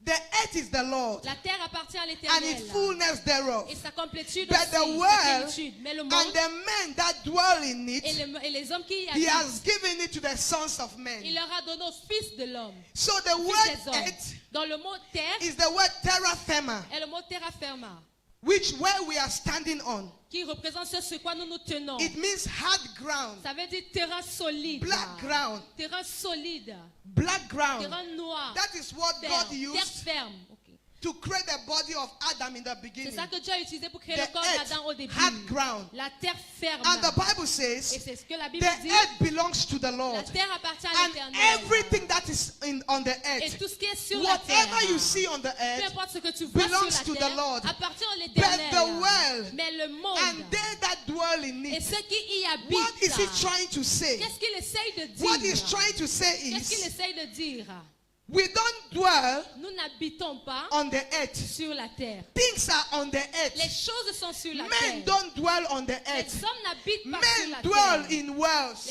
The earth is the Lord La terre appartient à and l'Éternel. its fullness thereof. Et sa complétude But aussi, the sa world plénitude. Mais le and monde the men that dwell in et it, les hommes qui y he habitent, has given it to the sons of il men. leur a donné au fils de l'homme. So the Fils word des hommes. earth Dans le mot terre is the word terra firma, est le mot terra firma, which where we are standing on. qui représente ce sur quoi nous nous tenons. It means hard ground, Ça veut dire terrain solide. black ground, Terrain solide. black ground. Terrain noir. That is what Terre, God terre used ferme. Ok. to create the body of Adam in the C'est beginning. ça que Dieu a utilisé pour créer The le corps earth, d'Adam au début. hard ground. La terre ferme. And the Bible Et says c'est ce que la Bible the dit. earth belongs to the La Lord. terre appartient à And l'Éternel. everything that is on the Et earth, tout ce qui est sur la terre, whatever you see on the peu earth, importe ce que tu vois belongs sur to la the terre, Lord. appartient à but l'Éternel. the world Mais le monde and they that dwell in et it. ceux qui y habitent, What is he trying to say? qu'est-ce qu'il essaye de dire? What he's trying to say Qu'est-ce qu'il is, essaye de dire? we don't dwell Nous n'habitons pas on the earth. sur la terre. Things are on the Les earth. choses sont sur la Men terre. don't dwell on the Les earth. hommes n'habitent pas sur Men la dwell terre. in worlds.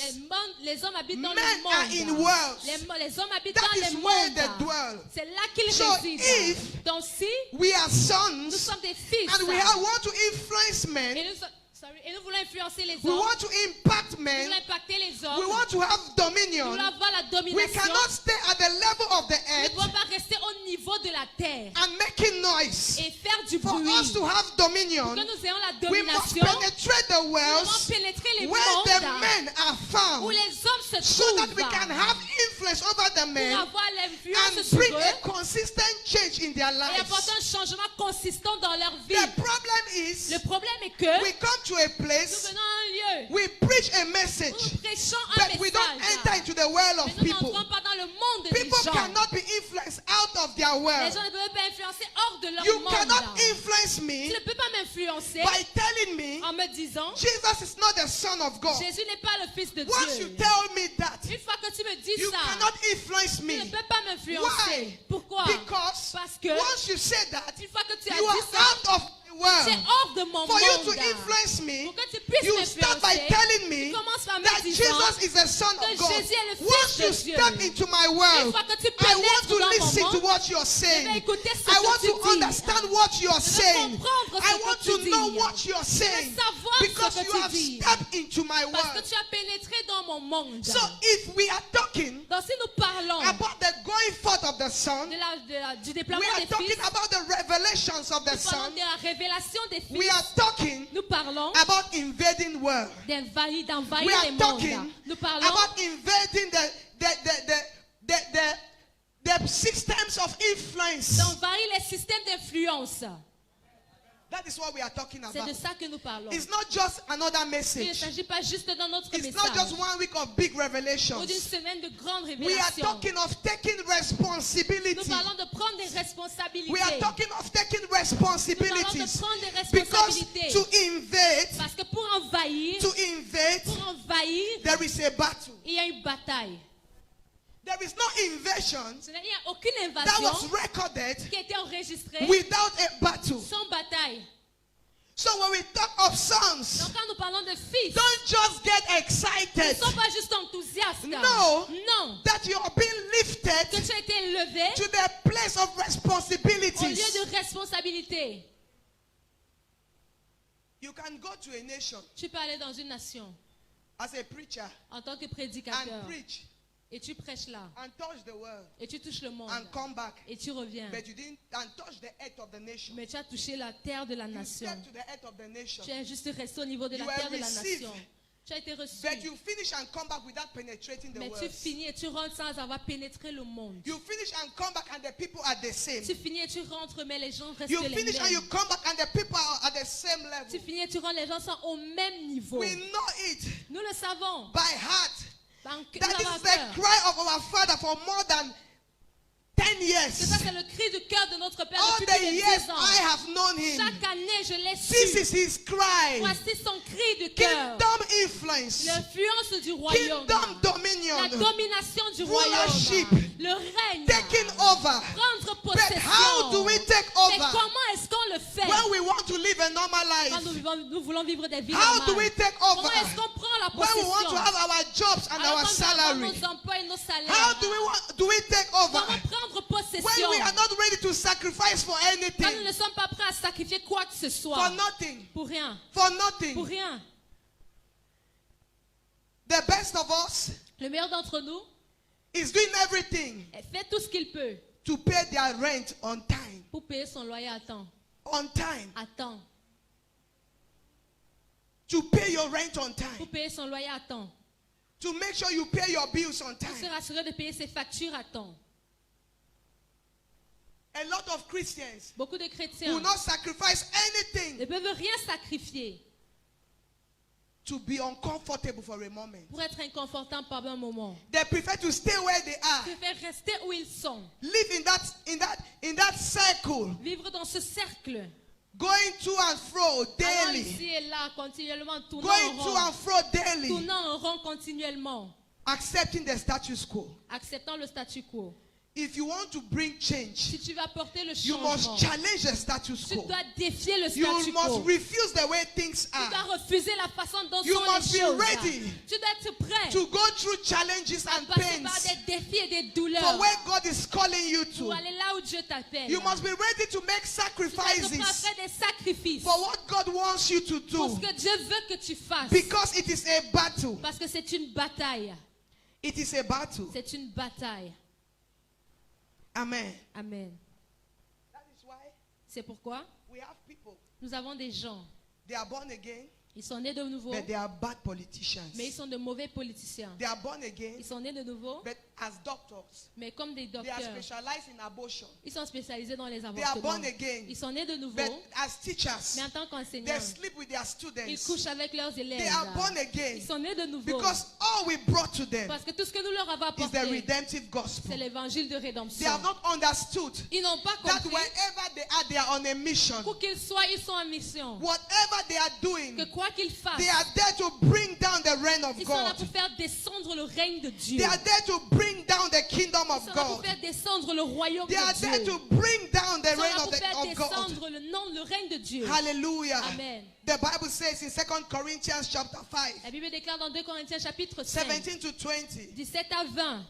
Les hommes habitent dans Men le monde. are in worlds. Les hommes habitent That dans is le where monde. they dwell. C'est là qu'ils So résident. if Donc si We are nous sons sommes des fils and we want to influence men. et nous voulons influencer les We hommes, want to impact nous men. voulons impacter les We hommes, want to have nous dominion. voulons avoir la We domination, cannot stay at the level of the nous ne earth pouvons pas rester au niveau de la terre and making noise. et faire du For bruit. us to have Pour dominion, que nous ayons la we must domination, penetrate the nous devons worlds pénétrer les where the mondes men are où found, les hommes se so trouvent that we can have influence over the pour men avoir l'influence and sur bring eux a consistent change in their et lives. apporter un changement consistant dans leur vie. The problem is, Le problème est que we come to a nous place, venons à un lieu we preach a où message, nous prêchons un but we don't enter message. into the world Mais of nous people. n'entrons pas dans le monde des People gens. cannot be influenced out of their Les world. gens ne peuvent pas influencer hors de leur You monde. cannot influence Tu me ne peux pas m'influencer by telling me en me disant Jesus is not the Son of God. Jésus n'est pas le Fils de Once you Dieu. tell me that, Une fois que tu me dis you ça, cannot influence tu ne me. peux pas m'influencer. Why? Pourquoi? Because Parce que once you say that, une fois que tu as you dit are ça, out of the c'est world. hors de mon For you monde. to influence me, Pour que tu puisses you start by m'influencer, telling tu me commences par main that disant Jesus is the Son que of God. Jésus est le Fils Once de you Dieu. step into my Une world, fois que tu I want pénètres to dans mon listen to monde, what you're je saying. vais écouter ce I que want tu to dis. understand what you're Je veux saying. comprendre ce I que want tu to know dis. what you're saying. savoir Because ce que you tu have dis. stepped into my Parce que world. tu as pénétré dans mon monde. So if we are talking Donc si nous parlons about the going forth of the Son, du we déploiement are des talking fils, about the revelations of the nous parlons Son. de la révélation des We fils, are talking nous parlons about invading world. d'envahir We les are mondes. talking Nous parlons about invading the systems of influence. d'envahir les systèmes d'influence. That is what we are talking C'est about. de ça que nous parlons. It's not just another Il ne message. s'agit pas juste dans notre It's not just message 1 week of big ou revelations. d'une semaine de grandes We are révélations. talking of taking Nous responsibility. parlons de prendre des responsabilités. We are talking of taking Nous parlons de responsibilities. prendre des Because responsabilités. to invade, Parce que pour envahir, there is a battle. il y a une bataille. There is no invasion Il n'y a aucune that was invasion recorded qui a été enregistrée without a battle. sans bataille. So when we talk of sons, Donc quand nous parlons de fils, don't just get ils excited ne sont pas juste enthousiastes. No. Non. that you are being Que lifted tu as été élevé to the place of au lieu responsibilities. de responsabilité. You can go to a nation Tu peux aller dans une nation as a preacher en tant que and prédicateur preach et tu prêches là and touch the world et tu touches le monde and come back, et tu reviens. but you didn't and touch the earth of the nation. Mais tu as touché la terre de la You nation. step to the earth of the nation, Tu es juste resté au niveau de You la terre were de la received. nation. Tu as été reçu. but you finish and come back without penetrating the Mais tu world. finis et tu rentres sans avoir pénétré le monde. You finish and come back and the people are the same. Tu finis et tu rentres, mais les gens restent You les finish and you mêmes. come back and the people are at the same Tu level. finis et tu rentres, les gens sont au même niveau. We know it Nous le savons. by heart. Dans That dans is la the cœur. cry of our Father for more than 10 Que years. ça, c'est le cri du cœur de notre Père All depuis the plus de years 10 ans. I have known him. Chaque année, je l'ai This su. is his cry. Voici son cri du cœur. Kingdom influence. L'influence du royaume. Kingdom dominion. La domination du Rulership. royaume. Le règne. Taking over. Prendre But possession. how do we take Mais over comment est-ce qu'on le fait when we want to live a normal quand life? nous voulons vivre des vies How do normales? we take Comment over est-ce qu'on prend la when we want to possession? have our jobs and Alors our quand nous avons salary? nos emplois et nos salaires. How do we take over Comment prendre when possession we are not ready to sacrifice for quand nous anything? ne sommes pas prêts à sacrifier quoi que ce soit? For nothing. Pour rien. For Pour nothing. rien. The best of us Le meilleur d'entre nous is doing everything fait tout ce qu'il peut to pay their rent on time. pour payer son loyer à temps. On time. À temps. To pay your rent on Pour time. payer son loyer à temps. To make sure you pay your bills on Pour se time. rassurer de payer ses factures à temps. A lot of Christians Beaucoup de will chrétiens not sacrifice anything ne peuvent rien sacrifier to be uncomfortable for a moment. pour être inconfortable pendant un moment. They prefer to stay where they are. Ils préfèrent rester où ils sont. Live in that circle. Vivre dans ce cercle. Going to and fro Allant daily. ici et là, continuellement, tournant Going en to rond. and fro daily. Tournant en rond continuellement. Accepting the status quo. Acceptant le statu quo. If you want to bring change, Si tu veux apporter le you changement, must challenge the status tu quo. dois défier le You statu must quo. refuse the way things Tu dois are. refuser la façon dont You sont must les be choses. ready Tu dois être prêt to go through challenges à and passer par pains des défis et des for douleurs where God is calling you pour to. aller là où Dieu t'appelle. You must be ready to make Tu dois être prêt à sacrifices faire des sacrifices for what God wants you to pour ce do, que Dieu veut que tu fasses. because it is a battle. Parce que c'est une bataille. It is a battle. C'est une bataille. Amen. Amen. That is why C'est pourquoi we have people, nous avons des gens. they are born again, Ils sont nés de nouveau, but they are bad politicians. mais ils sont de mauvais politiciens. They are born again, Ils sont nés de nouveau, but as doctors, mais comme des they are docteurs. specialized in abortion. Ils sont spécialisés dans les They are avortements. born again, Ils sont nés de nouveau, but as teachers, mais en tant they qu'enseignants, sleep with their ils students. couchent avec leurs They élèves. are born again Ils sont nés de nouveau. because all we brought to them Parce que tout ce que nous leur avons is the apporté, redemptive c'est gospel. l'évangile de They rédemption. have not understood Ils n'ont pas that compris wherever they are on a mission. qu'où qu'ils soient, ils sont en mission. Whatever they are doing, Que quoi qu'ils fassent, they are there to bring down the reign of ils sont là God. pour faire descendre le règne de Dieu. They are there to bring down down the kingdom Ils of sont là pour God. faire descendre le royaume They are de there Dieu. to bring down the Ils sont reign là pour faire of God. descendre le règne de Dieu. Hallelujah. Amen. The Bible says in 2 Corinthians chapter 5, La Bible déclare dans 2 Corinthiens chapitre 5, 17 to 20, 17 à 20,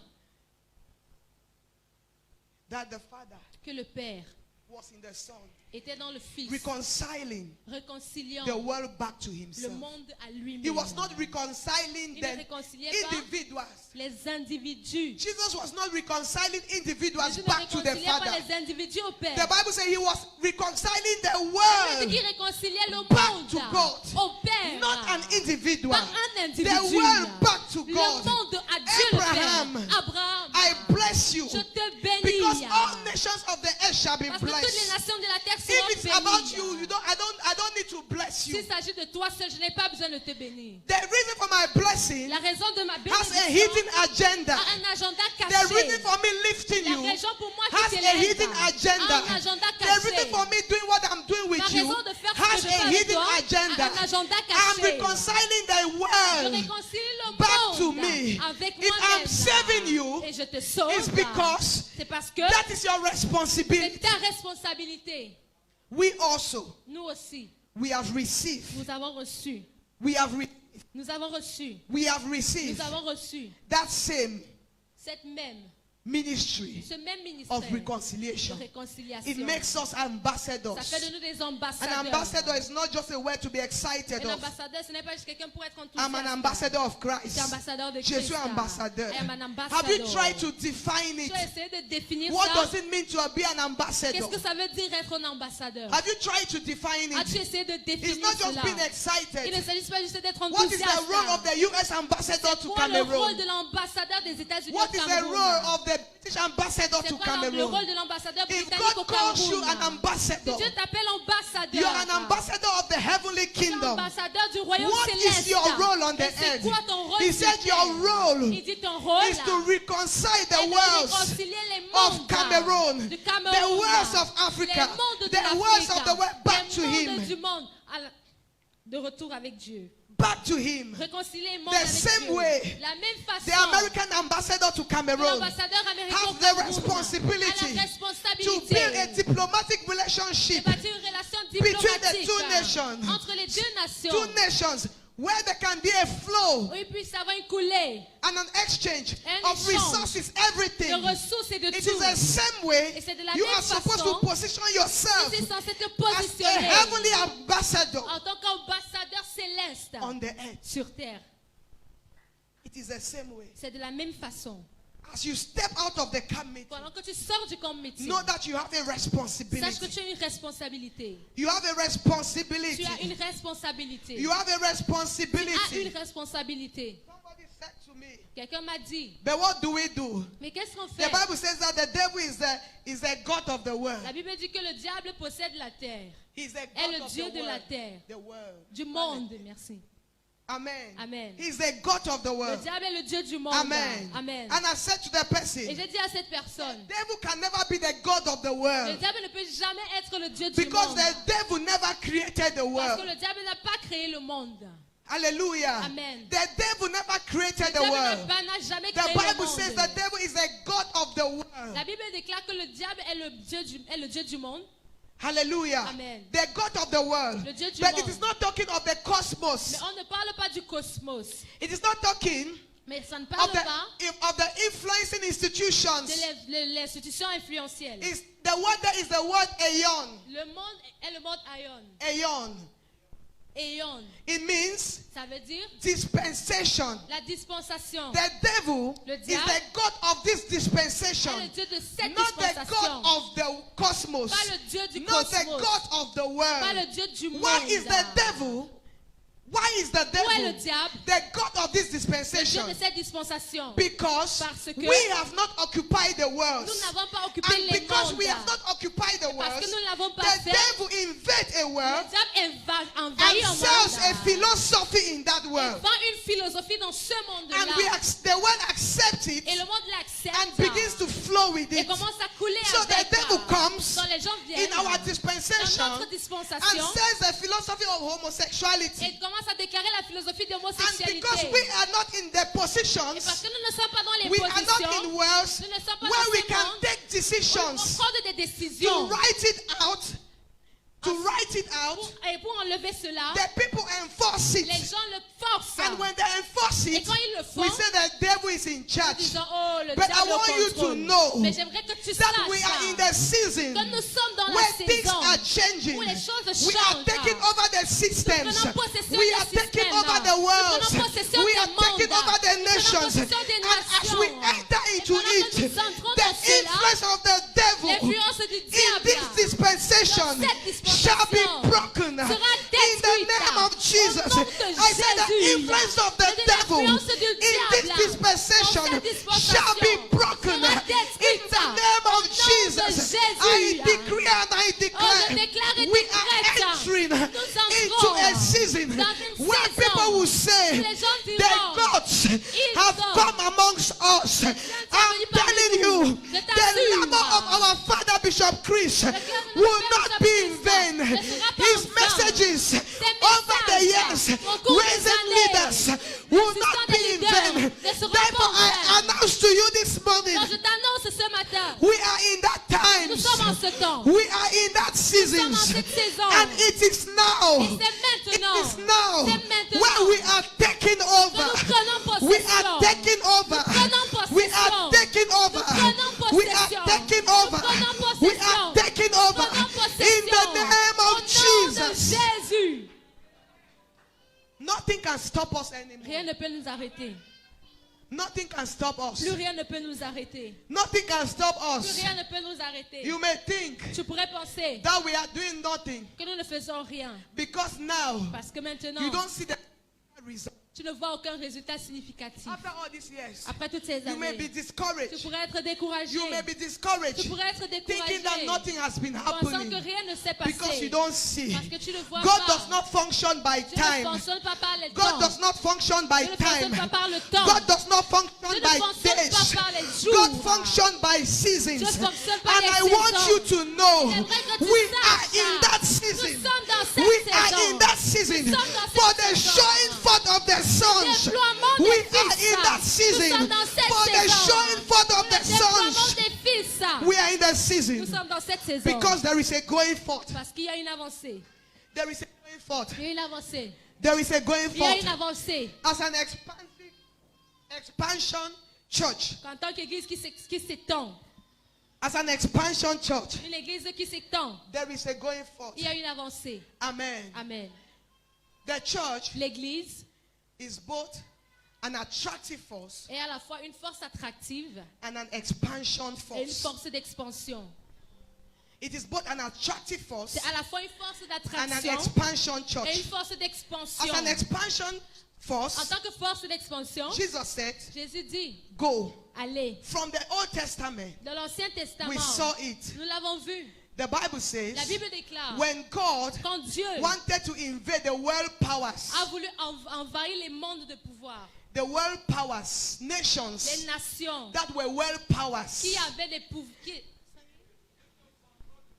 that the Father que le Père was in the Son, était dans le Fils, reconciling réconciliant the world back to le himself. monde à lui-même. He was not reconciling Il ne the réconciliait pas individuals. les individus. Jesus was not reconciling individuals Jésus ne back to the réconciliait pas Father. les individus au Père. The Bible says he was reconciling the Il world dit réconcilier le back monde to God. au Père. Not an individual. Pas un individu. The world back to Le God. monde à Dieu le Abraham, Père. Abraham, I bless you je te bénis. because all nations of the earth shall be Parce que toutes les blessed. nations de la terre If seront it's about bénies. you, I don't need to bless you. S'il s'agit de toi seul, je n'ai pas besoin de te bénir. The reason for my blessing La raison de ma has a bénédiction hidden agenda. a un agenda The caché. reason for me lifting La you raison pour moi has qui a t'élève hidden agenda. a un agenda The caché. reason for me doing what I'm doing with La you raison de faire ce has que je a fais avec hidden toi agenda. a un agenda I'm caché. reconciling the Je world réconcilie le back to monde me. avec If I'm moi-même. saving you, Et je te sauve. it's because C'est parce que that is your c'est responsibility. ta responsabilité. We also, Nous aussi, we have received. nous avons reçu. We have re- Nous avons reçu. we have Nous received avons reçu that same cette même, ministry ce même ministère of de reconciliation. réconciliation. It makes us Ça ambassadors. fait de nous des An ambassadeurs. ambassador is not just a word to be excited Un of. ambassadeur, ce n'est pas juste quelqu'un pour être I'm an enthousiaste. ambassador of Je Christ. suis ambassadeur de Je Christ. suis ambassadeur. I am an Have ambassador. you tried to define it? Tu as essayé de définir What ça. does it mean to be an ambassador? Qu'est-ce que ça veut dire être un ambassadeur? Have you tried to define As-tu it? essayé de It's définir not just cela? being Il ne excited. s'agit pas juste d'être What is enthousiaste. the role of the U.S. ambassador to Quoi le rôle Cameroon? de l'ambassadeur des États-Unis What au is the Cameroun? role of the British ambassador C'est to quoi le Cameroon? rôle de l'ambassadeur If britannique au God calls you Cameroun? an ambassador, Si Dieu t'appelle ambassadeur, you're an ambassador of the heavenly tu es kingdom. ambassadeur du royaume What céleste. is your role on the Et c'est earth? quoi ton rôle He sur said terre? your role Il dit ton rôle is to reconcile est the de worlds réconcilier les of mondes Cameroon, du the Cameroun, worlds of Africa, les mondes de the worlds of the l'Afrique, world back to les mondes Him. du monde de retour avec Dieu. Back to Him. Réconcilier les mondes The avec same Dieu. way, La même façon. The American ambassador to Cameroon L'ambassadeur américain au has the Cameroun responsibility a la to responsabilité build a diplomatic de relationship bâtir une relation between the diplomatique two nations. entre les deux nations, two nations where there can be a flow où il puisse avoir une coulée and an exchange Un of échange resources, everything. de ressources et de It is tout. the same way Et c'est de la you même are supposed façon to position yourself Tu es censé te as a positionner heavenly ambassador en tant qu'ambassadeur céleste on the earth. sur terre. It is the same way. C'est de la même façon. As you step out of the camp meeting, Pendant que tu sors du camp meeting, know that you have a sache que responsibility. tu as une responsabilité. You have a Tu responsibility. as une responsabilité. You have a Tu as une responsibility. responsabilité. Somebody said to me, Quelqu'un m'a dit, but what do we do? mais qu'est-ce qu'on The fait? Bible says that the devil is the God of the world. La Bible dit que le diable possède la terre, He's the est God le of Dieu the de la world. terre, The world. du monde, merci. Amen. Amen. He's the God of the Le world. diable est le Dieu du monde. Amen. Amen. And I said to the Et person, j'ai dit à cette personne, the devil can never be the God of the le world diable ne peut jamais être le Dieu du because monde. the devil never created the Parce que world. le diable n'a pas créé le monde. Hallelujah. Amen. The devil never created Le the diable world. n'a jamais The créé le Bible says the monde. devil is the God of the world. La Bible déclare que le diable est le Dieu du monde. Hallelujah. Amen. The God of the world. Le Dieu du But monde. it is not talking of the cosmos. Mais on ne parle pas du cosmos. It is not talking Mais ça ne of parle pas of the influencing institutions. de l'institution influentielle. Is the word that is the word aeon. Le monde est le monde Aion. Aeon. Aion. It means Ça veut dire dispensation. la dispensation. The devil Le is diable the God of this dispensation. est le Dieu de cette Not the dispensation. God of the cosmos. Pas le Dieu du Not the cosmos. God of the Pas world. le Dieu du monde. Why is the devil? Why is the Où est le devil diable? the God of this Le Dieu dispensation? de cette dispensation. Because Parce que we have not occupied the world. Nous n'avons pas occupé And les because mondes. we have not occupied the Parce world, que nous ne l'avons pas the fait. devil invade a Le world diable and envahit un sells a monde. philosophy in that Il world. vend une philosophie dans ce And monde-là. the world accepts it Et le monde l'accepte. and begins to flow with Et it. commence à couler So avec. the devil comes Quand les gens gens viennent in our dans dispensation notre and dispensation says the philosophy of et homosexuality. commencent à déclarer la philosophie de And l'homosexualité. because we are not in the Et parce positions, que nous ne sommes pas dans les we are not positions in worlds nous ne sommes pas where dans we ce can monde take où on decisions prend des to décisions write it out, et pour enlever cela, the people enforce les it. gens le forcent. And when they enforce Et it, quand ils le font, we say the devil is in nous charge. disons, oh, le But I diable want you to contrôle. know Mais j'aimerais que tu that we are in saches the season que nous sommes dans la where things saison are changing. où les choses We are changent. taking over the systems. Nous prenons possession We des are taking systèmes. over the Nous world. prenons possession We des are taking mondes. over the Nous prenons nations. possession des And as we nations. enter into pendant que it, nous entrons the dans cela, influence of the devil l'influence du in diable this dispensation dans cette dispensation shall be broken sera in the détruite. name of Jesus. Au nom de I said the Jésus. influence of the Je dis devil l'influence du in this diable dispensation dans cette dispensation shall be broken sera in détruite. the name Au of nom de Jesus. Jésus. I decree and I je declare déclare et we décrète. are entering Nous into entrons a season dans une where saison people will say où les gens the diront, gods have sont come amongst us. I'm venus parmi telling nous. you, Je the t'assure. labor of our father Bishop Chris cœur de will notre not Père be in Bishop vain. Christ ne sera pas His en vain. messages over the years, au cours des raising années, leaders, will not suscitant be des in leaders vain. ne seront Therefore, pas en I vain. announce to you this morning, Donc je t'annonce ce matin, we are in that nous time. sommes en ce temps. We are in that season. Nous sommes en cette saison. And it is now. Et c'est It maintenant. is now C'est maintenant. where we are taking over. Que nous prenons We possession. are taking over. prenons We are possession. taking over. Nous prenons We are possession. taking over. Nous prenons We possession. are taking over. Prenons possession. In the name Au of nom de Jesus. Jésus. Nothing can stop us anymore. Rien ne peut nous arrêter. Nothing can stop us. Plus rien ne peut nous arrêter. Nothing can stop Plus us. rien ne peut nous arrêter. You may think Tu pourrais penser that we are doing nothing que nous ne faisons rien. because now Parce que maintenant, you don't see the result. tu ne vois aucun résultat significatif. After all these years, Après toutes ces you may be années, tu discouraged. pourrais être découragé. You may be Tu discouraged, pourrais être thinking découragé. that nothing has been Pensant que happening rien ne s'est because passé. you don't see. Parce que tu ne vois God pas. does not function by Dieu ne time. fonctionne pas par le God temps. does not function by Dieu ne fonctionne time. pas par le temps. God does not function Dieu ne by fonctionne days. pas par les jours. God functions by seasons. Dieu fonctionne par And les I saisons. want you to know J'aimerais que tu we saches are in that ça. season. Nous sommes dans cette We are saison. in that season Nous sommes dans for cette the saison. showing forth of the sons. Déploiement des We are fils. in that Nous season sommes dans cette for the saison. showing forth of the Le déploiement sons. des fils. We are in that Nous season sommes dans cette saison. because there is a going forth. Parce qu'il y a une avancée. There is a going forth. Il y a une avancée. There is a going Il y a forth une avancée. as an expansion church. En tant qu'église qui s'étend. As an expansion church, Une église qui s'étend. there is a going forth. Il y a une avancée. Amen. Amen. The church L'église is both an attractive force est à la fois une force attractive and an expansion et une force. force d'expansion. It is both an attractive force C'est à la fois une force and an d'attraction expansion et church. une force As d'expansion. an expansion En force, tant que force d'expansion, Jesus said, Jésus dit, go. allez. From the Old Testament, Dans l'Ancien Testament, we saw it. nous l'avons vu. The Bible says, La Bible déclare, when God quand Dieu wanted to invade the world powers, a voulu envahir les mondes de pouvoir, the world powers, les nations nations that were world powers, qui avaient des pouvoirs,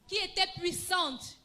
qui étaient puissantes,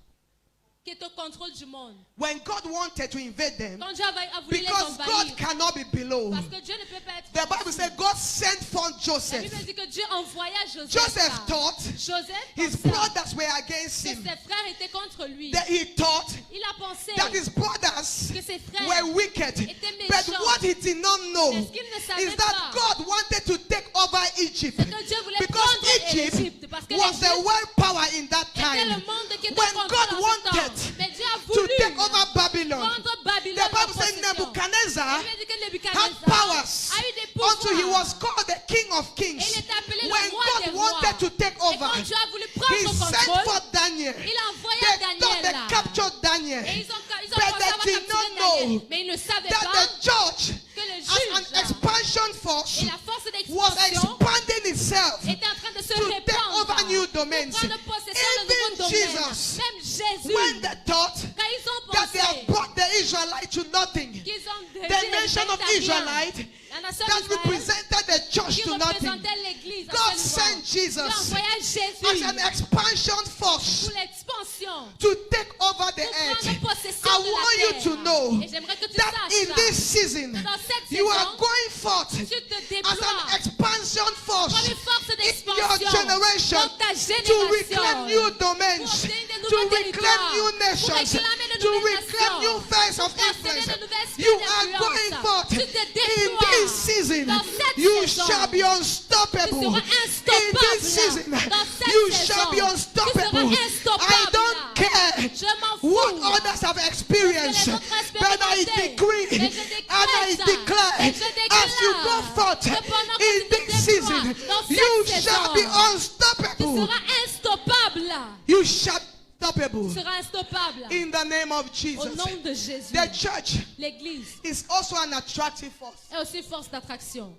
qui étaient au contrôle du monde. when God wanted to invade them, Quand Dieu a voulu les because God envahir, cannot be below. parce que Dieu ne peut pas être. The Bible says God sent forth La Joseph. Bible dit que Dieu envoya Joseph. Joseph thought Joseph his pensa brothers were against que him. ses frères étaient contre lui. That he thought Il a pensé that his brothers que ses frères were wicked. étaient But méchants. what he did not know Mais ce qu'il ne savait is that pas, God wanted to take over Egypt. c'est que Dieu voulait Because prendre Egypt l'Égypte. Parce que was the l'Égypte world power in that était time. le monde qui était When contre God en ce wanted temps. Mais Dieu a to voulu take over Babylon, prendre Babylone the en Bible says possession. Nebuchadnezzar La Bible dit que had Nebuchadnezzar powers a eu des pouvoirs. until he was called the King of Et Kings. il est appelé le When roi des God rois. wanted to take Et over, quand Dieu a voulu he prendre sent contrôle, forth Daniel. il a envoyé They Daniel thought they là. captured Daniel. Et ils ont But pensé they avoir did capturé not Daniel. know Mais ils ne savaient that pas the church, que le as an juge expansion force, et la force was d'expansion expanding itself était en train de se to take répandre over new pour domains. prendre possession de Even nouveaux domaines. Jesus, Même Jésus, when they thought quand ils ont that they pensé have brought the Israelites to nothing, qu'ils ont they nation of Israelites La nation that d'Israël represented the church qui to nothing. représentait l'église. God sent Dieu Jesus envoya as Jésus an expansion force pour l'expansion. to take over the Pour earth. prendre possession I de la want you terre. to know Et j'aimerais que tu that saches in ça. this season, Dans cette you are saison, going forth tu te as déploies an expansion force comme une force in your d'expansion generation dans ta to reclaim génération. new domains, Pour obtenir de to nouveaux reclaim territoires, new pour nations, réclamer de to nouvelles reclaim nations, new phase of pour posséder influence. de nouvelles You sphères are d'influence. going forth Tu te in déploies this season. dans cette You saison. shall be unstoppable. Tu seras In instoppable this season, dans cette you saison. shall be Tu unstoppable. seras I instoppable. don't care Je m'en fous. what others have experienced, Que les autres but I expérimenté. decree Mais and je I décrète. declare Et je déclare as you go forth que pendant que in tu te this season, déploies dans cette you saison, shall be Tu unstoppable. seras instoppable. You shall be unstoppable Tu seras instoppable. in the name of Au Jesus. nom de Jésus. The church L'église is also an attractive force. est aussi force d'attraction.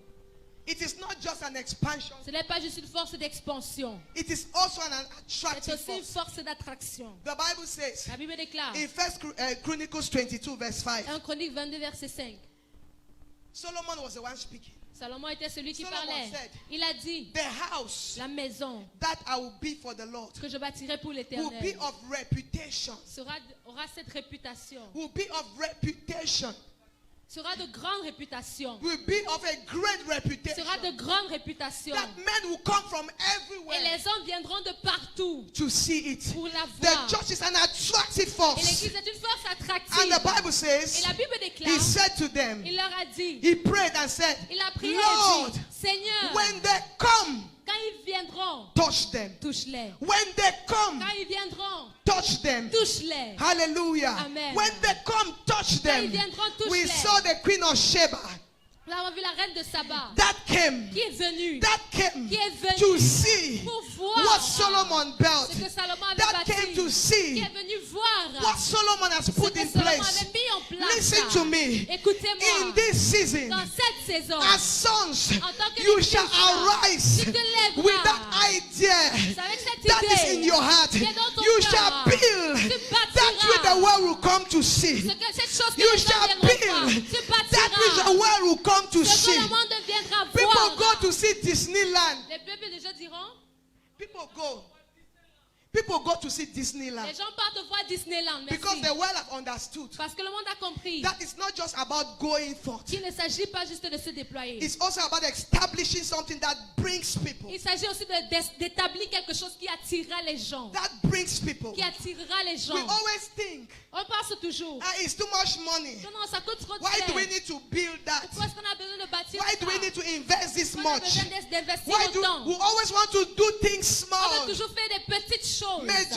It is not just an expansion, Ce n'est pas juste une force d'expansion. it is also an C'est attractive aussi une force. force d'attraction. The Bible says La Bible déclare, in 1 Chronicles 22 verse 5, 1 Chronique 22, verset 5. Solomon was the one speaking. Salomon était celui qui Solomon parlait. said, Il a dit, The house la maison that I will be for the Lord que je bâtirai pour will be l'Éternel of reputation. aura cette réputation, Will be of reputation. sera de grande réputation, Will be of a great reputation. sera de grande réputation. That men will come from Et everywhere les hommes viendront de partout to see it. pour la The voir. church is an attractive Et force. l'église est une force And attractive. the Bible Et says, la Bible he déclare, said to them, il leur a dit, he prayed and said, il a prié Lord, et dit, Seigneur, when they come, quand ils viendront, touch them. touche-les. When they come, Quand ils viendront, touch them. touche-les. Hallelujah. Amen. When they come, touch them. ils viendront, touche-les. We saw the Queen of Sheba Nous avons vu la reine de Saba that came, qui est venue that came Qui est venue to see pour voir what Solomon built, ce que Salomon avait that bâti, came to qui see est venue voir what Solomon has ce put que in Salomon place. avait mis en place. Listen to me. Écoutez-moi. In this season, Dans cette saison, as sons, en tant que you les shall fils, arise tu te lèveras. with that idea avec cette that idée is in your heart. qui est dans ton You cœur, shall build tu bâtiras that which the world will come to see. ce que cette chose que You les gens shall viendront voir, build tu that which the bâtiras world will come to ce que see. le monde viendra People voir. go to see Disneyland. Les peuples déjà diront, People go. People go to see Disneyland les gens partent voir Disneyland, because merci. the world have understood Parce que le monde a compris that it's not just about going forth. qu'il ne s'agit pas juste de se déployer. It's also about establishing something that brings people. Il s'agit aussi d'établir quelque chose qui attirera les gens. That brings people. Qui attirera les gens. We always think, On pense toujours, it's too much money. non, non, ça coûte trop Why do we cher. need to build that? Pourquoi est-ce qu'on a besoin de bâtir Why do we ça? need to invest this Pourquoi on a much? besoin d'investir Why do autant? we always want to do things On small? veut toujours faire des petites choses.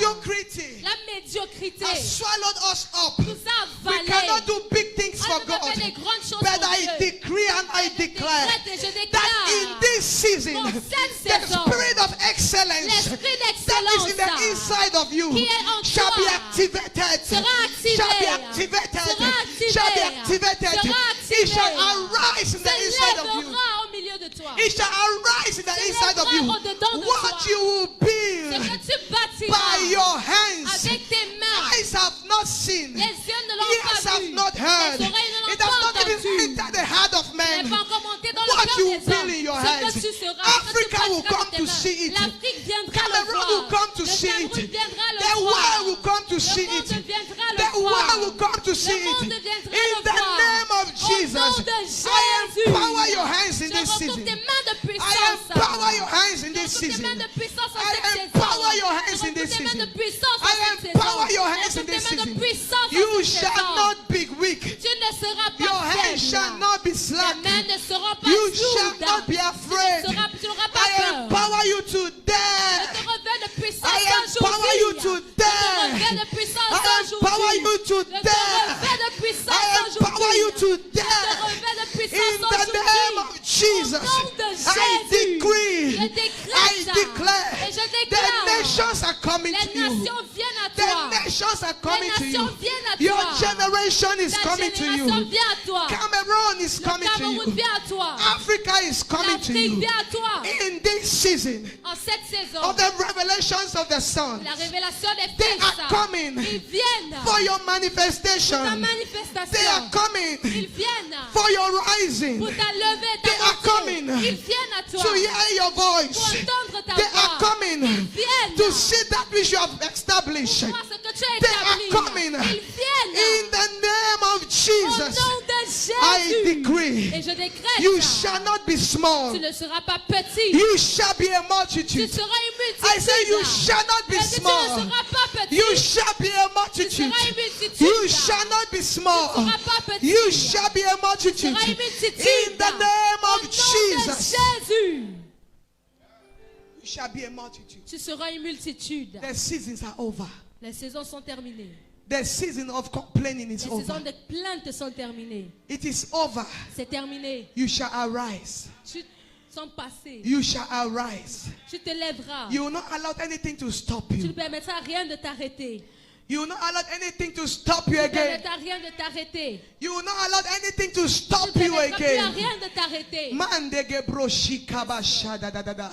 Mediocrity La médiocrité. has swallowed us up. Tout ça a We cannot avalé. do big things On for ne peut pas God. faire des grandes choses But pour I Dieu. decree and I Je declare décrète et je that déclare in this season, pour cette the saison, spirit of excellence l'esprit that is d'excellence in the inside of you qui est en shall be toi activated. sera activé. Shall be activated. Sera activé. Shall be activated. Sera It shall activé. arise in the se inside of you. lèvera au milieu de toi. It shall arise in the Se inside of you. lèvera au-dedans de What toi. you will Ce build que tu bâtiras by your hands, avec tes mains. eyes have not seen, Les yeux ne l'ont ears pas have vu. not heard. Les oreilles ne l'ont It has pas not even entendu. entered the heart of Ce man. n'est pas encore monté dans What le cœur you des build hommes. in your Ce hands. que tu seras, Africa ce que tu will bâtiras come de to tes see mains. it. L'Afrique viendra le Cameroon voir. will come to Le see it. Cameroun viendra le The voir. world will come to see Le it. monde viendra le The voir. world will come to see Le it. monde viendra In le the voir. name of Jesus, Au nom de I Jésus. empower your hands in Je this retrouve season. tes mains de I puissance. empower your hands in Je this retrouve tes season. mains de puissance en I cette saison. empower your hands Je in this retrouve tes mains season. de puissance en I cette saison. empower your hands Je in retrouve this tes mains de season. puissance en You cette shall saison. not be weak. Tu ne seras pas Your hands faible. shall not be Tes slack. mains ne seront pas You shall sourdes. not be afraid. Tu n'auras pas I peur. empower you to Je dare. te revêt de puissance I empower you to aujourd'hui. Je te dare. revêt de puissance I empower aujourd'hui. you to Je te dare. revêt de puissance I empower you aujourd'hui. to Je te dare. revêt de In puissance the name aujourd'hui. of Jesus, Au nom de I Jésus, decree, je I décrète declare, et je the déclare, nations are coming les to you. nations viennent à The toi. nations are coming to Les you. nations viennent à Your toi. generation is Ta coming to génération you. vient à toi. Cameroon is Le coming to Cameroun you. vient à toi. Africa is coming to L'Afrique you. vient à toi. In this season En cette saison, of the revelations of the Son, la révélation des they fils, are coming ils viennent for your pour ta manifestation. They are manifestation. coming Ils viennent for your rising. pour ta levée, They ta are montée. coming Ils viennent à toi to hear your pour voice. entendre ta They are voix. coming Ils viennent to see that which you have established. voir ce que tu as They are établi. coming Ils viennent in the name of au Jesus. nom de Jésus. I decree Et je décrète, you shall not be small. tu ne seras pas petit. You shall be a Tu multitude. seras une multitude. I say you shall not be Je dis, tu ne small. seras pas petit. You shall be a Tu multitude. seras une multitude. You shall not be small. Tu ne seras pas petit. You shall be a multitude. Tu seras une multitude. In the name Au of nom de Jesus. Jésus. You shall be a multitude. Tu seras une multitude. The seasons are over. Les saisons sont terminées. The season of complaining is Les over. saisons de plainte sont terminées. It is over. C'est terminé. You shall arise. Tu sont passés. You shall arise. Tu te lèveras. You will not allow anything to stop Tu ne you. permettras rien de t'arrêter. You will not allow anything to stop you Tu ne again. permettras rien de t'arrêter. You will not allow anything to Tu stop ne you permettras plus à again. rien de t'arrêter. Mande gebroshi kabasha da da da da.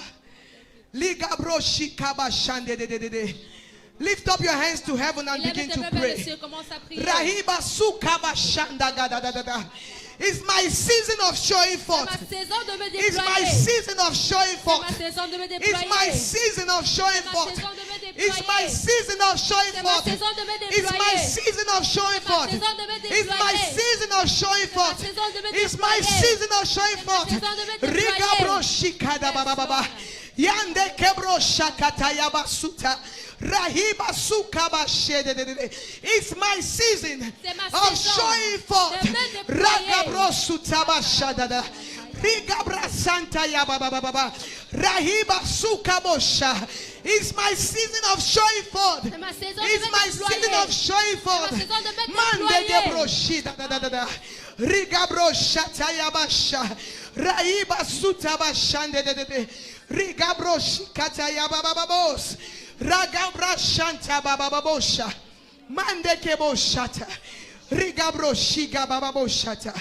Liga broshi kabashande de de de de. Lift up your hands to heaven and Lève begin tes to mains vers les pray. cieux, commence à prier. Rahiba sukabashanda ga da da da da. It's my season of showing C'est forth. ma saison de me It's my déployer. season of showing C'est ma forth. saison de me It's my déployer. season of showing C'est ma forth. saison de me It's my déployer. season of showing C'est ma forth. saison de me It's my déployer. season of showing C'est ma forth. saison de me It's my déployer. season of showing C'est ma forth. saison de me It's my déployer. season of showing C'est ma forth. saison de me déployer. Riga bro shikada baba baba. Yande kebro shakata yabasuta. Rahiba sukaba shede de de de. It's my season C'est ma of saison showing forth. de me déployer. Raga bro sutaba shadada. Riga bra santa yababa baba. Rahiba sukabosha. It's my season of showing forth. C'est ma saison de It's me my déployer. season of showing forth. C'est ma saison de me Mande déployer. gebro shida da da da da. Riga bro shata yabasha. Rahiba sutaba shande de de de. Riga bro shikata yababa babos. Raga bra shanta baba babosha. Mande kebo shata. Riga bro shiga baba boshata.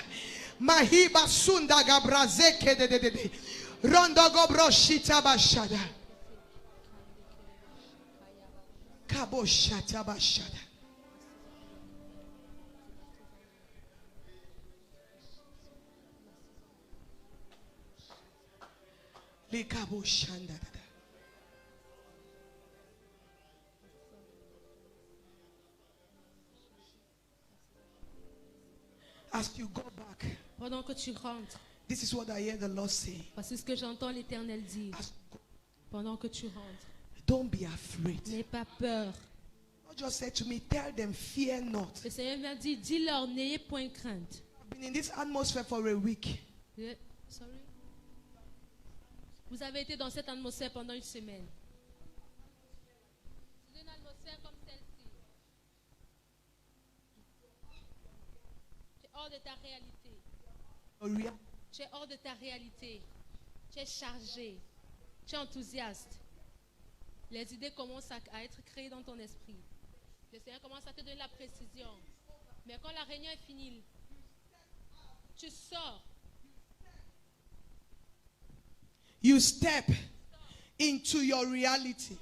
Mahiba sunda gabrazeke de de de de. Rondo gobro shita bashada. Kabo shata bashada. Likabo shanda da da. As you go back, Pendant que tu rentres, this is what I hear the Lord say. voici ce que j'entends l'Éternel dire. As you go, Pendant que tu rentres, don't be afraid. n'aie pas peur. God just said to me, tell them, fear not. Le Seigneur m'a dit, dis-leur, n'ayez point crainte. I've been in this atmosphere for a week. Sorry. Vous avez été dans cette atmosphère pendant une semaine. C'est une atmosphère comme celle-ci. Tu es hors de ta réalité. Tu es hors de ta réalité. Tu es chargé. Tu es enthousiaste. Les idées commencent à être créées dans ton esprit. Le Seigneur commence à te donner la précision. Mais quand la réunion est finie, tu sors. You step into your reality.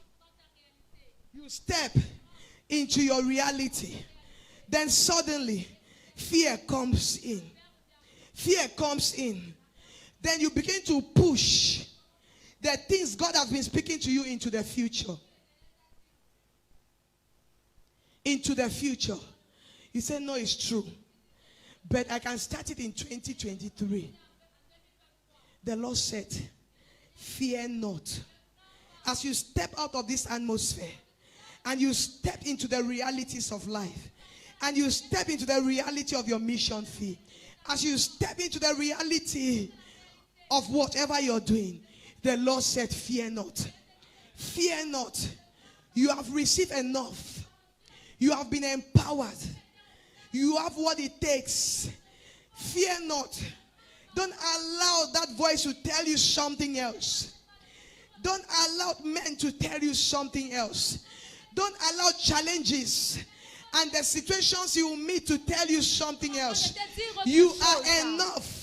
You step into your reality. Then suddenly, fear comes in. Fear comes in. Then you begin to push the things God has been speaking to you into the future. Into the future. You say, no, it's true. But I can start it in 2023. The Lord said, fear not. As you step out of this atmosphere and you step into the realities of life and you step into the reality of your mission field, as you step into the reality of whatever you're doing, the Lord said, fear not. Fear not. You have received enough. You have been empowered. You have what it takes. Fear not. Don't allow that voice to tell you something else. Don't allow men to tell you something else. Don't allow challenges and the situations you will meet to tell you something else. You are enough.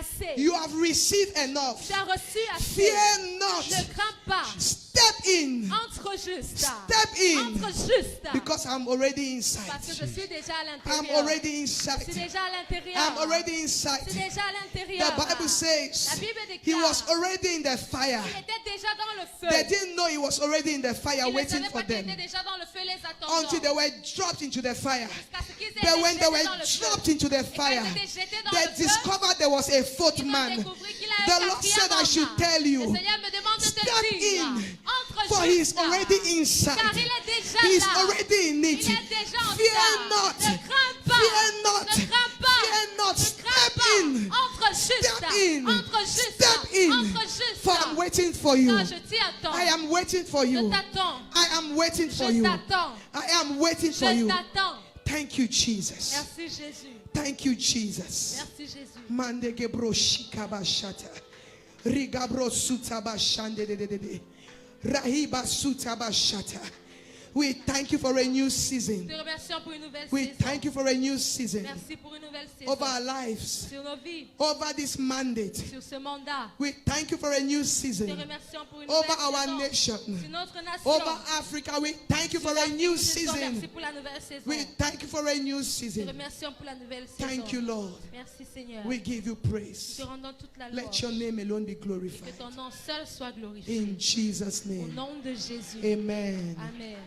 assez. You have received enough. Tu as reçu assez. Fear not. Ne crains pas. Step in. Entre juste. Step in. Entre juste. Because I'm already inside. Parce que je suis déjà à I'm l'intérieur. already Je suis inside. déjà à l'intérieur. I'm already Je suis inside. déjà à The l'intérieur. Bible says La Bible he déclare. was already in the fire. Il était déjà dans le feu. They didn't know he was already in the fire Ils ne waiting savaient for pas qu'il était them déjà dans le feu les attendant. until they were dropped into the fire. Jusqu'à ce qu'ils aient But été when they jetés were dans le feu. dropped into the Et quand fire, ils étaient jetés dans they le feu, discovered there was a fourth ils ont man. découvert qu'il a The un Lord said, I quatrième should homme. tell Le you, Seigneur me demande de te step dire, in, entre for he is juste, already car inside. il est déjà He is là. already in it. Il est déjà en Fear dedans. not. Ne crains pas. Fear not. Ne crains pas. Fear not. Ne crains Step pas. in. Entre juste. Step in. Entre juste. Step in. Entre juste. For I'm waiting for you. Car je t'y attends. I am waiting for Je you. t'attends. I am waiting for Je you. t'attends. I am waiting for Je you. t'attends. Thank you, Jesus. Merci Jésus. Thank you, Jesus. Merci Jésus. Mande gebro shikaba shata. Rigabro sutaba shande de de de de. Rahiba sutaba shata. We thank you for a new season. Te remercions pour une nouvelle We saison. thank you for a new season Merci pour une nouvelle saison. over our lives, Sur nos vies. over this mandate. Sur ce mandat. We thank you for a new Te season remercions pour une over nouvelle our saison. nation, Sur notre nation. over Africa. We thank you for a new Merci season. pour la nouvelle saison. We thank you for a new Te season. remercions pour la nouvelle saison. Thank you, Lord. Merci Seigneur. We give you Nous praise. te rendons toute la Let louange. your name alone be Que glorified. ton nom seul soit glorifié. In Jesus' Au name. nom de Jésus. Amen. Amen.